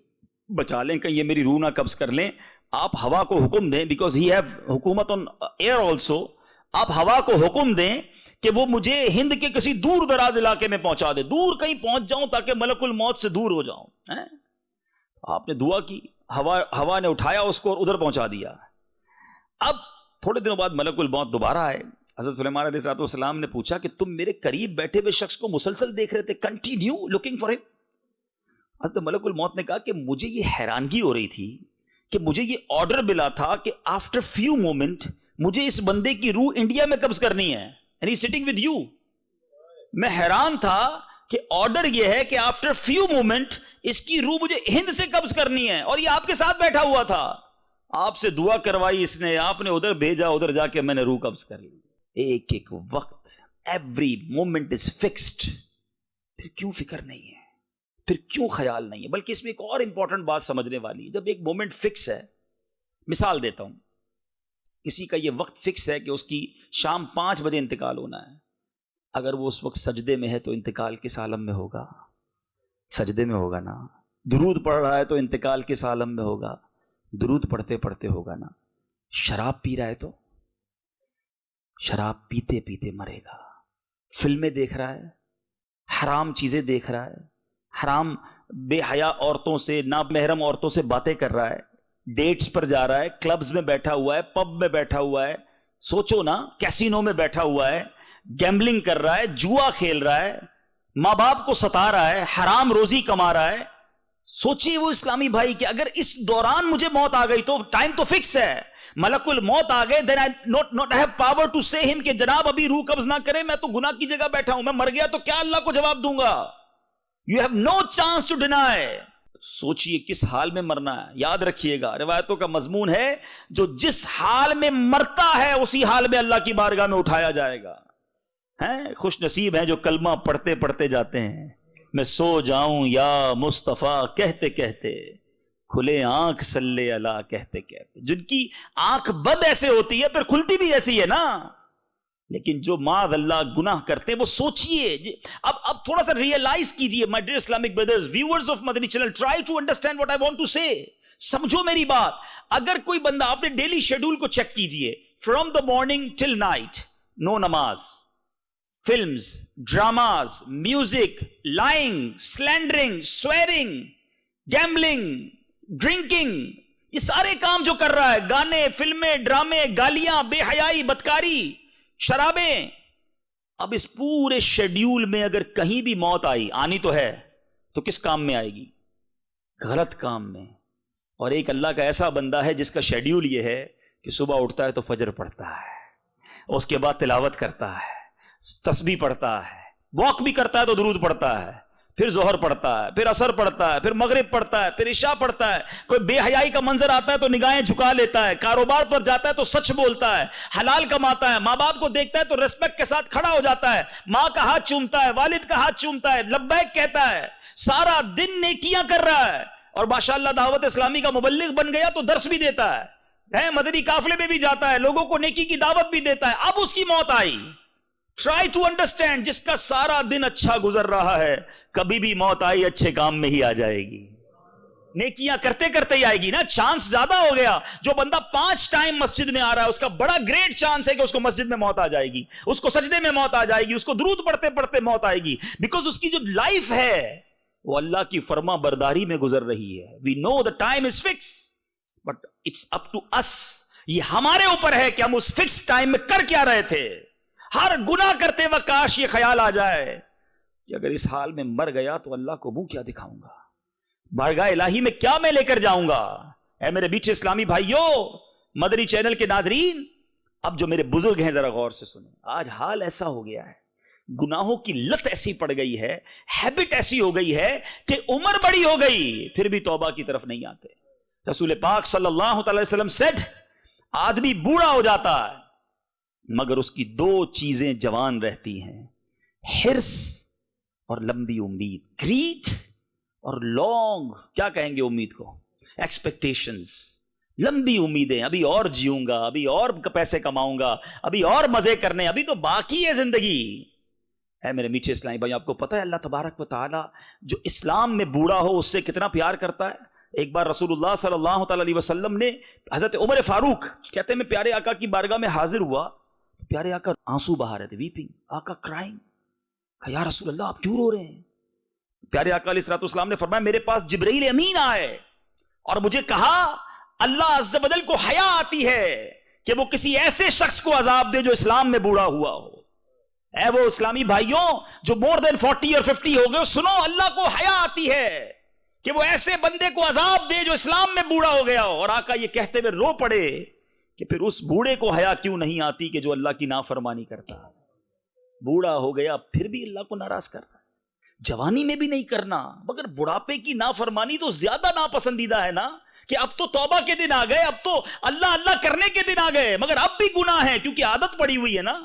بچا لیں، کہیں یہ میری روح نہ قبض کر لیں. آپ ہوا کو حکم دیں، بیکاز ہی ہیو حکومت آن ایئر آلسو، آپ ہوا کو حکم دیں کہ وہ مجھے ہند کے کسی دور دراز علاقے میں پہنچا دے، دور کہیں پہنچ جاؤں تاکہ ملک الموت سے دور ہو جاؤں. آپ نے دعا کی، ہوا نے اٹھایا اس کو اور ادھر پہنچا دیا. اب تھوڑے دنوں بعد ملک الموت دوبارہ آئے. حضرت سلیمان علیہ السلام نے پوچھا کہ تم میرے قریب بیٹھے ہوئے شخص کو مسلسل دیکھ رہے تھے، کنٹینیو لوکنگ فار ہم؟ حضرت ملک الموت نے کہا کہ مجھے یہ حیرانگی ہو رہی تھی کہ مجھے یہ آرڈر ملا تھا کہ آفٹر فیو مومنٹ مجھے اس بندے کی روح انڈیا میں قبض کرنی ہے، and he's sitting with you. میں حیران تھا کہ آرڈر یہ ہے کہ آفٹر فیو مومنٹ اس کی روح مجھے ہند سے قبض کرنی ہے، اور یہ آپ کے ساتھ بیٹھا ہوا تھا. آپ سے دعا کروائی اس نے، آپ نے ادھر بھیجا، ادھر جا کے میں نے روح قبض کر لی. ایک ایک وقت، ایوری مومنٹ از فکسڈ. پھر کیوں فکر نہیں ہے، پھر کیوں خیال نہیں ہے؟ بلکہ اس میں ایک اور امپورٹنٹ بات سمجھنے والی. جب ایک مومنٹ فکس ہے، مثال دیتا ہوں، کسی کا یہ وقت فکس ہے کہ اس کی شام 5 بجے انتقال ہونا ہے. اگر وہ اس وقت سجدے میں ہے تو انتقال کس عالم میں ہوگا؟ سجدے میں ہوگا نا. درود پڑھ رہا ہے تو انتقال کس عالم میں ہوگا؟ درود پڑھتے پڑھتے ہوگا نا. شراب پی رہا ہے تو شراب پیتے پیتے مرے گا. فلمیں دیکھ رہا ہے، حرام چیزیں دیکھ رہا ہے، حرام بے حیا عورتوں سے، نامحرم عورتوں سے باتیں کر رہا ہے، ڈیٹس پر جا رہا ہے، کلبز میں بیٹھا ہوا ہے، پب میں بیٹھا ہوا ہے، سوچو نا کیسینو میں بیٹھا ہوا ہے، گیمبلنگ کر رہا ہے، جوا کھیل رہا ہے، ماں باپ کو ستا رہا ہے، حرام روزی کما رہا ہے. سوچیے وہ اسلامی بھائی کہ اگر اس دوران مجھے موت آ گئی تو ٹائم تو فکس ہے، ملک الموت آ گئے، then I not have power to say him کہ جناب ابھی روح قبض نہ کرے، میں تو گناہ کی جگہ بیٹھا ہوں، میں مر گیا تو کیا اللہ کو جواب دوں گا؟ You have no chance to deny. سوچئے کس حال میں مرنا ہے. یاد رکھیے گا روایتوں کا مضمون ہے جو جس حال میں مرتا ہے اسی حال میں اللہ کی بارگاہ میں اٹھایا جائے گا. خوش نصیب ہیں جو کلمہ پڑھتے پڑھتے جاتے ہیں. میں سو جاؤں یا مصطفیٰ کہتے کہتے، کھلے آنکھ صلی اللہ کہتے کہتے. جن کی آنکھ بد ایسے ہوتی ہے پھر کھلتی بھی ایسی ہے نا. لیکن جو معاذ اللہ گناہ کرتے ہیں وہ سوچئے. اب تھوڑا سا ریئلائز کیجئے my dear Islamic brothers, viewers of Madani channel, try to understand what I want to say. سمجھو میری بات. اگر کوئی بندہ اپنے ڈیلی شیڈول کو چیک کیجئے، from the morning till night، no نماز، films, dramas, music, lying, slandering, swearing, gambling, drinking, یہ سارے کام جو کر رہا ہے، گانے، فلمیں، ڈرامے، گالیاں، بے حیائی، بدکاری، شرابیں. اب اس پورے شیڈیول میں اگر کہیں بھی موت آنی تو ہے تو کس کام میں آئے گی؟ غلط کام میں. اور ایک اللہ کا ایسا بندہ ہے جس کا شیڈیول یہ ہے کہ صبح اٹھتا ہے تو فجر پڑھتا ہے، اس کے بعد تلاوت کرتا ہے، تسبیح پڑھتا ہے، واک بھی کرتا ہے تو درود پڑھتا ہے، پھر ظہر پڑھتا ہے، پھر عصر پڑھتا ہے، پھر مغرب پڑھتا ہے، پھر عشاء پڑھتا ہے. کوئی بے حیائی کا منظر آتا ہے تو نگاہیں جھکا لیتا ہے، کاروبار پر جاتا ہے تو سچ بولتا ہے، حلال کماتا ہے، ماں باپ کو دیکھتا ہے تو ریسپیکٹ کے ساتھ کھڑا ہو جاتا ہے، ماں کا ہاتھ چومتا ہے، والد کا ہاتھ چومتا ہے، لبیک کہتا ہے، سارا دن نیکیاں کر رہا ہے. اور ماشاءاللہ دعوت اسلامی کا مبلغ بن گیا تو درس بھی دیتا ہے، مدنی قافلے میں بھی جاتا ہے، لوگوں کو نیکی کی دعوت بھی دیتا ہے. اب اس کی موت آئی. ٹرائی ٹو انڈرسٹینڈ، جس کا سارا دن اچھا گزر رہا ہے کبھی بھی موت آئی اچھے کام میں ہی آ جائے گی، نیکیاں کرتے کرتے ہی آئے گی نا. چانس زیادہ ہو گیا. جو بندہ 5 ٹائم مسجد میں آ رہا ہے اس کا بڑا گریٹ چانس ہے کہ اس کو مسجد میں موت آ جائے گی، اس کو سجدے میں موت آ جائے گی، اس کو درود پڑھتے پڑھتے موت آئے گی. بیکاز اس کی جو لائف ہے وہ اللہ کی فرما برداری میں گزر رہی ہے. We know the time is fix but it's up to us. یہ ہمارے اوپر ہے کہ ہم اس فکس ٹائم میں کر کیا رہے تھے. ہر گناہ کرتے وقت کاش یہ خیال آ جائے کہ اگر اس حال میں مر گیا تو اللہ کو منہ کیا دکھاؤں گا، بارگاہ الہی میں کیا میں لے کر جاؤں گا. اے میرے بیٹے اسلامی بھائیوں، مدنی چینل کے ناظرین، اب جو میرے بزرگ ہیں ذرا غور سے سنیں. آج حال ایسا ہو گیا ہے گناہوں کی لت ایسی پڑ گئی ہے, ہیبٹ ایسی ہو گئی ہے کہ عمر بڑی ہو گئی پھر بھی توبہ کی طرف نہیں آتے. رسول پاک صلی اللہ تعالی وسلم سیڈ, آدمی بوڑھا ہو جاتا ہے مگر اس کی دو چیزیں جوان رہتی ہیں, حرص اور لمبی امید. گریڈ اور لانگ, کیا کہیں گے امید کو, ایکسپیکٹیشنز, لمبی امیدیں. ابھی اور جیوں گا, ابھی اور پیسے کماؤں گا, ابھی اور مزے کرنے, ابھی تو باقی ہے زندگی. اے میرے میٹھے اسلامی بھائی, آپ کو پتہ ہے اللہ تبارک و تعالی جو اسلام میں بوڑھا ہو اس سے کتنا پیار کرتا ہے. ایک بار رسول اللہ صلی اللہ تعالی علیہ وسلم نے حضرت عمر فاروق کہتے ہیں میں پیارے آقا کی بارگاہ میں حاضر ہوا, پیارے آقا آنسو بہا رہے تھے, ویپنگ, آقا کرائنگ. کہا یا رسول اللہ آپ کیوں رو رہے ہیں؟ پیارے آقا علیہ الصلوۃ والسلام نے فرمایا میرے پاس جبرائیل امین آئے اور مجھے کہا اللہ عز و جل کو حیا آتی ہے کہ وہ کسی ایسے شخص کو عذاب دے جو اسلام میں بوڑھا ہوا ہو. اے وہ اسلامی بھائیوں جو مور دین 40 اور 50 ہو گئے, سنو, اللہ کو حیا آتی ہے کہ وہ ایسے بندے کو عذاب دے جو اسلام میں بوڑھا ہو گیا ہو. اور آقا یہ کہتے ہوئے رو پڑے کہ پھر اس بوڑھے کو حیا کیوں نہیں آتی کہ جو اللہ کی نافرمانی کرتا, بوڑھا ہو گیا پھر بھی اللہ کو ناراض کرتا. جوانی میں بھی نہیں کرنا مگر بڑھاپے کی نافرمانی تو زیادہ ناپسندیدہ ہے نا, کہ اب تو توبہ کے دن آ گئے, اب تو اللہ اللہ کرنے کے دن آ گئے, مگر اب بھی گناہ ہے کیونکہ عادت پڑی ہوئی ہے نا.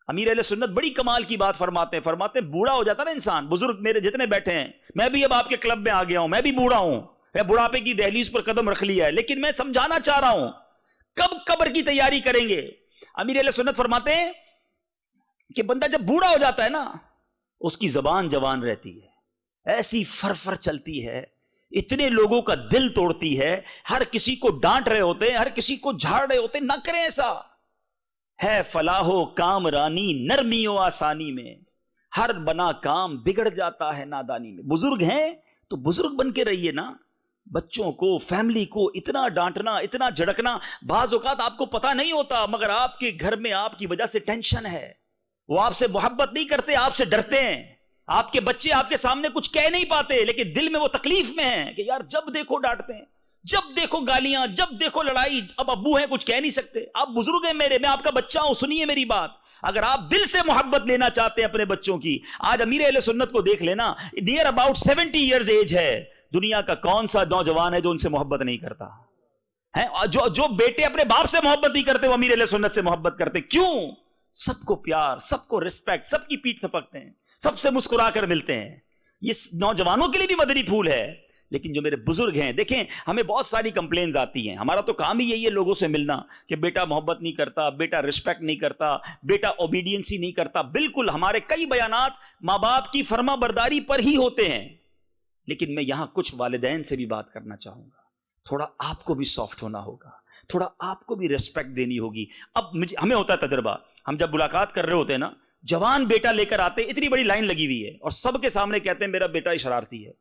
امیر اہل سنت بڑی کمال کی بات فرماتے ہیں بوڑھا ہو جاتا نا انسان. بزرگ میرے جتنے بیٹھے ہیں, میں بھی اب آپ کے کلب میں آ گیا ہوں, میں بھی بوڑھا ہوں, میں بڑھاپے کی دہلیز پر قدم رکھ لیا ہے, لیکن میں سمجھانا چاہ رہا ہوں کب قبر کی تیاری کریں گے. امیر اہل سنت فرماتے ہیں کہ بندہ جب بوڑھا ہو جاتا ہے نا اس کی زبان جوان رہتی ہے, ایسی فرفر چلتی ہے, اتنے لوگوں کا دل توڑتی ہے, ہر کسی کو ڈانٹ رہے ہوتے ہیں, ہر کسی کو جھاڑ رہے ہوتے ہیں. نہ کریں ایسا. ہے فلاح و کام رانی نرمی و آسانی میں, ہر بنا کام بگڑ جاتا ہے نادانی میں. بزرگ ہیں تو بزرگ بن کے رہیے نا. بچوں کو, فیملی کو اتنا ڈانٹنا, اتنا جھڑکنا, بعض اوقات آپ کو پتا نہیں ہوتا مگر آپ کے گھر میں آپ کی وجہ سے ٹینشن ہے. وہ آپ سے محبت نہیں کرتے, آپ سے ڈرتے ہیں. آپ کے بچے آپ کے سامنے کچھ کہہ نہیں پاتے لیکن دل میں وہ تکلیف میں ہیں کہ یار جب دیکھو ڈانٹتے ہیں, جب دیکھو گالیاں, جب دیکھو لڑائی. اب ابو ہیں کچھ کہہ نہیں سکتے, آپ بزرگ ہیں میرے, میں آپ کا بچہ ہوں, سنیے میری بات. اگر آپ دل سے محبت لینا چاہتے ہیں اپنے بچوں کی, آج امیر اہل سنت کو دیکھ لینا, نیئر اباؤٹ 70 ایئرز ایج ہے. دنیا کا کون سا نوجوان ہے جو ان سے محبت نہیں کرتا ہے؟ جو بیٹے اپنے باپ سے محبت نہیں کرتے وہ امیر اہل سنت سے محبت کرتے. کیوں؟ سب کو پیار, سب کو رسپیکٹ, سب کی پیٹھ تھپکتے ہیں, سب سے مسکرا کر ملتے ہیں. یہ نوجوانوں کے لیے بھی مدنی پھول ہے. لیکن جو میرے بزرگ ہیں, دیکھیں ہمیں بہت ساری کمپلینز آتی ہیں, ہمارا تو کام ہی یہی ہے لوگوں سے ملنا کہ بیٹا محبت نہیں کرتا, بیٹا رسپیکٹ نہیں کرتا, بیٹا اوبیڈینسی نہیں کرتا. بالکل ہمارے کئی بیانات ماں باپ کی فرما برداری پر ہی ہوتے ہیں. لیکن میں یہاں کچھ والدین سے بھی بات کرنا چاہوں گا. تھوڑا آپ کو بھی سافٹ ہونا ہوگا, تھوڑا آپ کو بھی ریسپیکٹ دینی ہوگی. اب ہمیں ہوتا ہے تجربہ, ہم جب ملاقات کر رہے ہوتے ہیں نا, جوان بیٹا لے کر آتے, اتنی بڑی لائن لگی ہوئی ہے اور سب کے سامنے کہتے ہیں میرا بیٹا شرارتی ہے,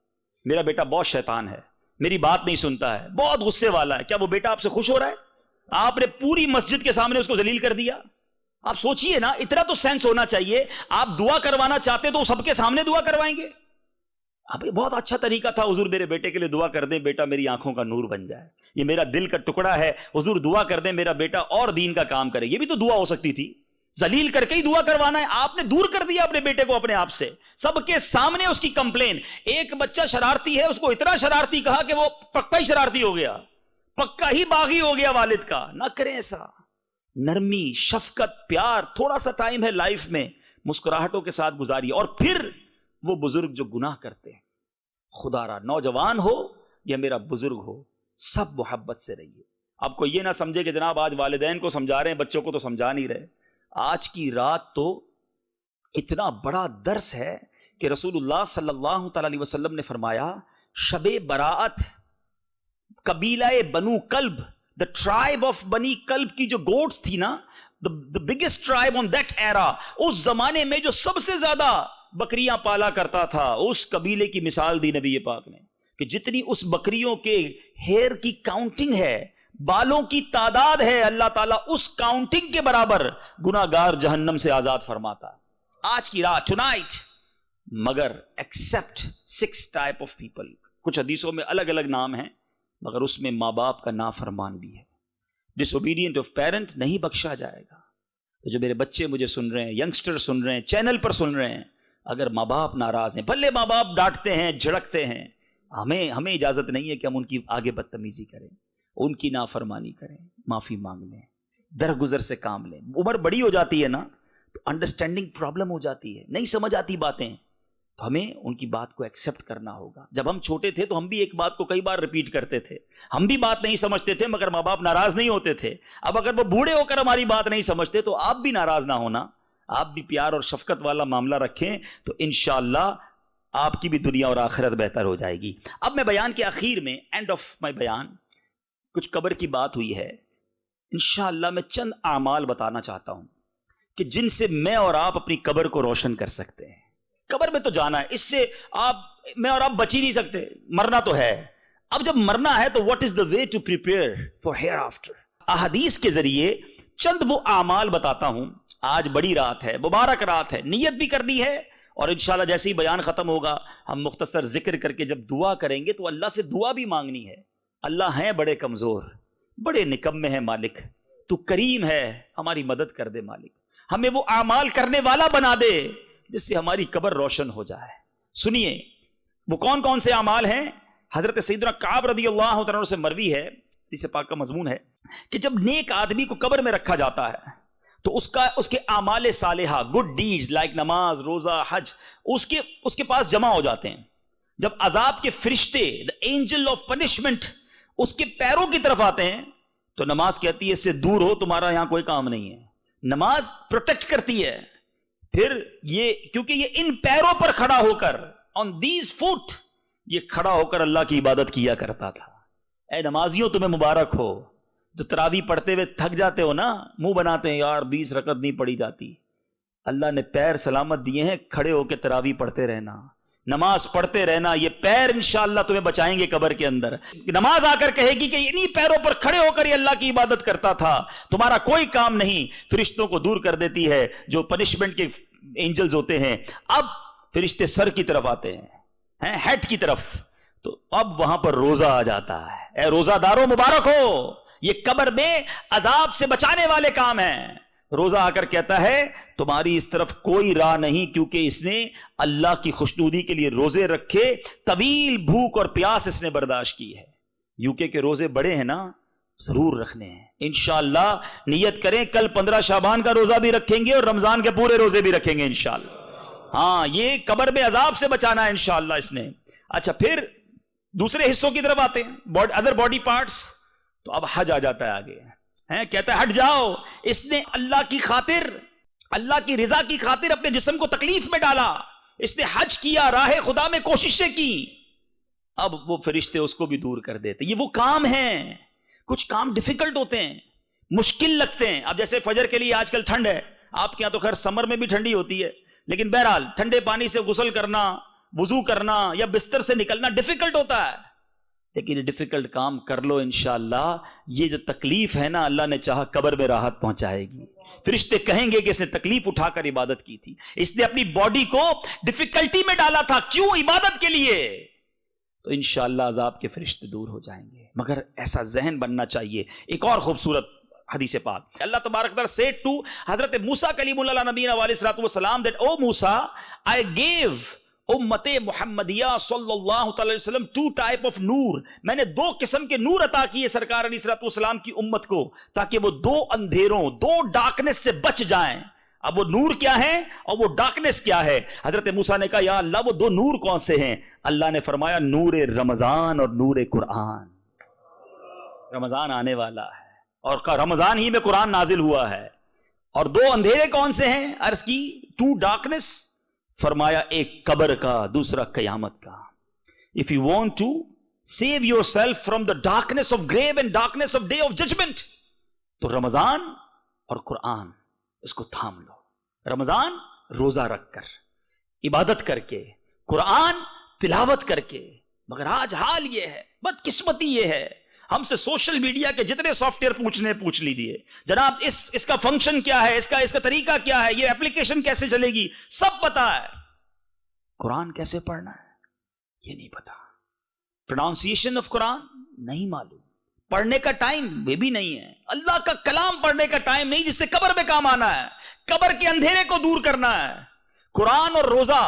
میرا بیٹا بہت شیطان ہے, میری بات نہیں سنتا ہے, بہت غصے والا ہے. کیا وہ بیٹا آپ سے خوش ہو رہا ہے؟ آپ نے پوری مسجد کے سامنے اس کو ذلیل کر دیا. آپ سوچئے نا, اتنا تو سینس ہونا چاہیے. آپ دعا کروانا چاہتے تو سب کے سامنے دعا کروائیں گے؟ اب بہت اچھا طریقہ تھا, حضور میرے بیٹے کے لیے دعا کر دیں, بیٹا میری آنکھوں کا نور بن جائے, یہ میرا دل کا ٹکڑا ہے, حضور دعا کر دیں میرا بیٹا اور دین کا کام کرے. یہ بھی تو دعا ہو سکتی تھی. ذلیل کر کے ہی دعا کروانا ہے. آپ نے دور کر دیا اپنے بیٹے کو اپنے آپ سے, سب کے سامنے اس کی کمپلین. ایک بچہ شرارتی ہے, اس کو اتنا شرارتی کہا کہ وہ پکا ہی شرارتی ہو گیا, پکا ہی باغی ہو گیا والد کا. نہ کریں ایسا. نرمی, شفقت, پیار, تھوڑا سا ٹائم ہے لائف میں, مسکراہٹوں کے ساتھ گزاریے. اور پھر وہ بزرگ جو گناہ کرتے ہیں, خدا را نوجوان ہو یا میرا بزرگ ہو, سب محبت سے رہیے. آپ کو یہ نہ سمجھے کہ جناب آج والدین کو سمجھا رہے ہیں, بچوں کو تو سمجھا نہیں رہے. آج کی رات تو اتنا بڑا درس ہے کہ رسول اللہ صلی اللہ تعالی علیہ وسلم نے فرمایا شب براعت قبیلہ بنو کلب, the tribe of بنی کلب کی جو گوٹس تھی نا, the biggest tribe on that era, اس زمانے میں جو سب سے زیادہ بکریاں پالا کرتا تھا, اس قبیلے کی مثال دی نبی پاک نے کہ جتنی اس بکریوں کے ہیئر کی کاؤنٹنگ ہے, بالوں کی تعداد ہے, اللہ تعالیٰ اس کاؤنٹنگ کے برابر گناہگار جہنم سے آزاد فرماتا. آج کی رات, ٹونائٹ. مگر ایکسپٹ 6 ٹائپ آف پیپل. کچھ حدیثوں میں الگ الگ نام ہیں مگر اس میں ماں باپ کا نافرمان بھی ہے. ڈس اوبیڈینٹ آف پیرنٹ نہیں بخشا جائے گا. تو جو میرے بچے مجھے سن رہے ہیں، ینگسٹر سن رہے ہیں، چینل پر سن رہے ہیں، اگر ماں باپ ناراض ہیں، بھلے ماں باپ ڈانٹتے ہیں، جھڑکتے ہیں، ہمیں اجازت نہیں ہے کہ ہم ان کی آگے بدتمیزی کریں، ان کی نافرمانی کریں، معافی مانگ لیں، درگزر سے کام لیں. عمر بڑی ہو جاتی ہے نا تو انڈرسٹینڈنگ پرابلم ہو جاتی ہے، نہیں سمجھ آتی باتیں، تو ہمیں ان کی بات کو ایکسیپٹ کرنا ہوگا. جب ہم چھوٹے تھے تو ہم بھی ایک بات کو کئی بار ریپیٹ کرتے تھے، ہم بھی بات نہیں سمجھتے تھے مگر ماں باپ ناراض نہیں ہوتے تھے. اب اگر وہ بوڑھے ہو کر ہماری بات نہیں سمجھتے تو آپ بھی ناراض نہ ہونا، آپ بھی پیار اور شفقت والا معاملہ رکھیں تو انشاءاللہ آپ کی بھی دنیا اور آخرت بہتر ہو جائے گی. اب میں بیان کے آخر میں، اینڈ آف مائی بیان، کچھ قبر کی بات ہوئی ہے، انشاءاللہ میں چند اعمال بتانا چاہتا ہوں کہ جن سے میں اور آپ اپنی قبر کو روشن کر سکتے ہیں. قبر میں تو جانا ہے، اس سے میں اور آپ بچ ہی نہیں سکتے، مرنا تو ہے. اب جب مرنا ہے تو what is the way to prepare for hereafter؟ احادیث کے ذریعے چند وہ اعمال بتاتا ہوں. آج بڑی رات ہے، مبارک رات ہے، نیت بھی کرنی ہے، اور انشاءاللہ جیسے ہی بیان ختم ہوگا ہم مختصر ذکر کر کے جب دعا کریں گے تو اللہ سے دعا بھی مانگنی ہے. اللہ ہیں بڑے کمزور، بڑے نکمے ہیں مالک، تو کریم ہے، ہماری مدد کر دے مالک، ہمیں وہ اعمال کرنے والا بنا دے جس سے ہماری قبر روشن ہو جائے. سنیے وہ کون کون سے اعمال ہیں. حضرت سیدنا کعب رضی اللہ عنہ سے مروی ہے، حدیث پاک کا مضمون ہے کہ جب نیک آدمی کو قبر میں رکھا جاتا ہے تو اس کے اعمال صالحہ، گڈ ڈیڈز لائک نماز، روزہ، حج، اس کے پاس جمع ہو جاتے ہیں. جب عذاب کے فرشتے، the angel of punishment، اس کے پیروں کی طرف آتے ہیں تو نماز کہتی ہے اس سے دور ہو، تمہارا یہاں کوئی کام نہیں ہے. نماز پروٹیکٹ کرتی ہے. پھر یہ کیونکہ یہ ان پیروں پر کھڑا ہو کر، on these foot، یہ کھڑا ہو کر اللہ کی عبادت کیا کرتا تھا. اے نمازیوں تمہیں مبارک ہو، جو تراویح پڑھتے ہوئے تھک جاتے ہو نا، منہ بناتے ہیں یار 20 رکعت نہیں پڑھی جاتی. اللہ نے پیر سلامت دیے ہیں، کھڑے ہو کے تراویح پڑھتے رہنا، نماز پڑھتے رہنا، یہ پیر انشاءاللہ تمہیں بچائیں گے قبر کے اندر. نماز آ کر کہے گی کہ انہی پیروں پر کھڑے ہو کر یہ اللہ کی عبادت کرتا تھا، تمہارا کوئی کام نہیں. فرشتوں کو دور کر دیتی ہے جو پنشمنٹ کے اینجلز ہوتے ہیں. اب فرشتے سر کی طرف آتے ہیں، ہیڈ کی طرف، تو اب وہاں پر روزہ آ جاتا ہے. اے روزہ داروں مبارک ہو، یہ قبر میں عذاب سے بچانے والے کام ہیں. روزہ آ کر کہتا ہے تمہاری اس طرف کوئی راہ نہیں، کیونکہ اس نے اللہ کی خوشنودی کے لیے روزے رکھے، طویل بھوک اور پیاس اس نے برداشت کی ہے. یوکے کے روزے بڑے ہیں نا، ضرور رکھنے ہیں انشاءاللہ. نیت کریں کل 15 شعبان کا روزہ بھی رکھیں گے اور رمضان کے پورے روزے بھی رکھیں گے انشاءاللہ. ہاں یہ قبر میں عذاب سے بچانا ہے انشاءاللہ اس نے. اچھا پھر دوسرے حصوں کی طرف آتے ہیں، ادر باڈی پارٹس. تو اب حج آ جاتا ہے آگے، کہتا ہے ہٹ جاؤ. اس نے اللہ کی خاطر، اللہ کی رضا کی خاطر اپنے جسم کو تکلیف میں ڈالا، اس نے حج کیا، راہ خدا میں کوششیں کی. اب وہ فرشتے اس کو بھی دور کر دیتے. یہ وہ کام ہیں، کچھ کام ڈیفیکلٹ ہوتے ہیں، مشکل لگتے ہیں. اب جیسے فجر کے لیے آج کل ٹھنڈ ہے، آپ کے یہاں تو خیر سمر میں بھی ٹھنڈی ہوتی ہے، لیکن بہرحال ٹھنڈے پانی سے غسل کرنا، وضو کرنا یا بستر سے نکلنا ڈیفیکلٹ ہوتا ہے. لیکن یہ ڈیفیکلٹ کام کر لو انشاءاللہ. یہ جو تکلیف ہے نا، اللہ نے چاہا قبر میں راحت پہنچائے گی. فرشتے کہیں گے کہ اس نے تکلیف اٹھا کر عبادت کی تھی، اس نے اپنی باڈی کو ڈیفیکلٹی میں ڈالا تھا، کیوں؟ عبادت کے لیے. تو انشاءاللہ عذاب کے فرشتے دور ہو جائیں گے. مگر ایسا ذہن بننا چاہیے. ایک اور خوبصورت حدیث پاک، اللہ تبارک تعالیٰ said to حضرت موسیٰ کلیم اللہ نبینا علیہ السلام that O Musa, I gave امت محمدیہ صلی اللہ علیہ وسلم 2 type of نور. میں نے 2 قسم کے نور عطا کیے سرکار علیہ السلام کی امت کو، تاکہ وہ 2 اندھیروں، 2 ڈارکنس سے بچ جائیں. اب وہ نور کیا ہے اور وہ ڈارکنس کیا ہے؟ حضرت موسیٰ نے کہا یا اللہ وہ 2 نور کون سے ہیں؟ اللہ نے فرمایا نور رمضان اور نور قرآن. رمضان آنے والا ہے اور رمضان ہی میں قرآن نازل ہوا ہے. اور 2 اندھیرے کون سے ہیں؟ عرض کی 2 ڈارکنس، فرمایا ایک قبر کا، دوسرا قیامت کا. If you want to save yourself from the darkness of grave and darkness of day of judgment، تو رمضان اور قرآن اس کو تھام لو. رمضان روزہ رکھ کر، عبادت کر کے، قرآن تلاوت کر کے. مگر آج حال یہ ہے، بدقسمتی یہ ہے، ہم سے سوشل میڈیا کے جتنے سافٹ ویئر پوچھ لیجئے جناب اس کا فنکشن کیا ہے، اس کا طریقہ کیا ہے، یہ ایپلیکیشن کیسے چلے گی، سب پتا ہے. قرآن کیسے پڑھنا ہے یہ نہیں پتا، پروناؤنسیشن آف قرآن نہیں معلوم، پڑھنے کا ٹائم وہ بھی نہیں ہے، اللہ کا کلام پڑھنے کا ٹائم نہیں جس سے قبر میں کام آنا ہے، قبر کے اندھیرے کو دور کرنا ہے۔ قرآن اور روزہ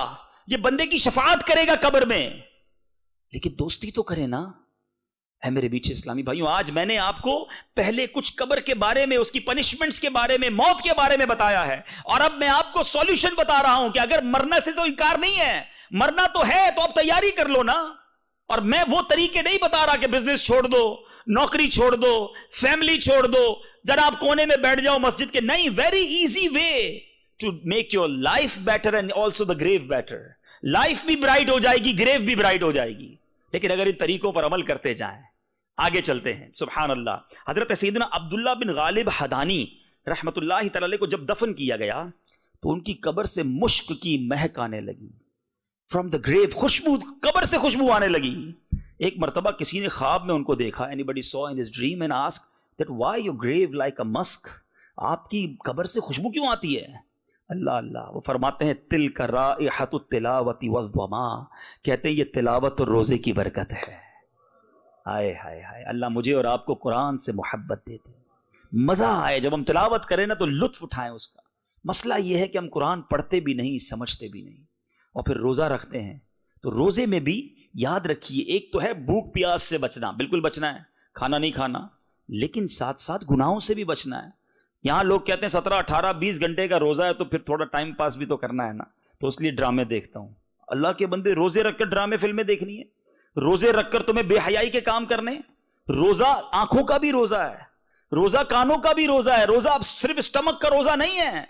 یہ بندے کی شفاعت کرے گا قبر میں، لیکن دوستی تو کرے نا۔ اے میرے بیچے اسلامی بھائیوں، آج میں نے آپ کو پہلے کچھ قبر کے بارے میں، اس کی پنشمنٹس کے بارے میں، موت کے بارے میں بتایا ہے، اور اب میں آپ کو سولوشن بتا رہا ہوں کہ اگر مرنے سے تو انکار نہیں ہے، مرنا تو ہے تو اب تیاری کر لو نا۔ اور میں وہ طریقے نہیں بتا رہا کہ بزنس چھوڑ دو، نوکری چھوڑ دو، فیملی چھوڑ دو، ذرا آپ کونے میں بیٹھ جاؤ مسجد کے، نہیں، very easy way to make your life better and also the grave better. Life بھی برائٹ ہو جائے گی، گریو بھی برائٹ ہو جائے گی، لیکن اگر ان طریقوں پر عمل کرتے جائیں۔ آگے چلتے ہیں، سبحان اللہ۔ حضرت سیدنا عبداللہ بن غالب حدانی رحمت اللہ تعالی علیہ کو جب دفن کیا گیا تو ان کی قبر سے مشک کی مہک آنے لگی، فرام دا گریو، خوشبو، قبر سے خوشبو آنے لگی۔ ایک مرتبہ کسی نے خواب میں ان کو دیکھا، anybody saw in his dream and asked that why your grave like a musk، آپ کی قبر سے خوشبو کیوں آتی ہے؟ اللہ اللہ، وہ فرماتے ہیں تلک رائحۃ التلاوۃ والظما، کہتے ہیں یہ تلاوت اور روزے کی برکت ہے۔ ہائے ہائے ہائے، اللہ مجھے اور آپ کو قرآن سے محبت دیتے، مزہ آئے جب ہم تلاوت کریں نا تو لطف اٹھائیں اس کا۔ مسئلہ یہ ہے کہ ہم قرآن پڑھتے بھی نہیں، سمجھتے بھی نہیں، اور پھر روزہ رکھتے ہیں تو روزے میں بھی یاد رکھیے، ایک تو ہے بھوک پیاس سے بچنا، بالکل بچنا ہے، کھانا نہیں کھانا، لیکن ساتھ ساتھ گناہوں سے بھی بچنا ہے۔ یہاں لوگ کہتے ہیں 17 18 20 گھنٹے کا روزہ ہے تو پھر تھوڑا ٹائم پاس بھی تو کرنا ہے نا، تو اس لیے ڈرامے دیکھتا ہوں۔ اللہ کے بندے، روزے رکھ کر ڈرامے فلمیں دیکھنی ہے؟ روزے رکھ کر تمہیں بے حیائی کے کام کرنے؟ روزہ آنکھوں کا بھی روزہ ہے، روزہ کانوں کا بھی روزہ ہے، روزہ اب صرف اسٹمک کا روزہ نہیں ہے،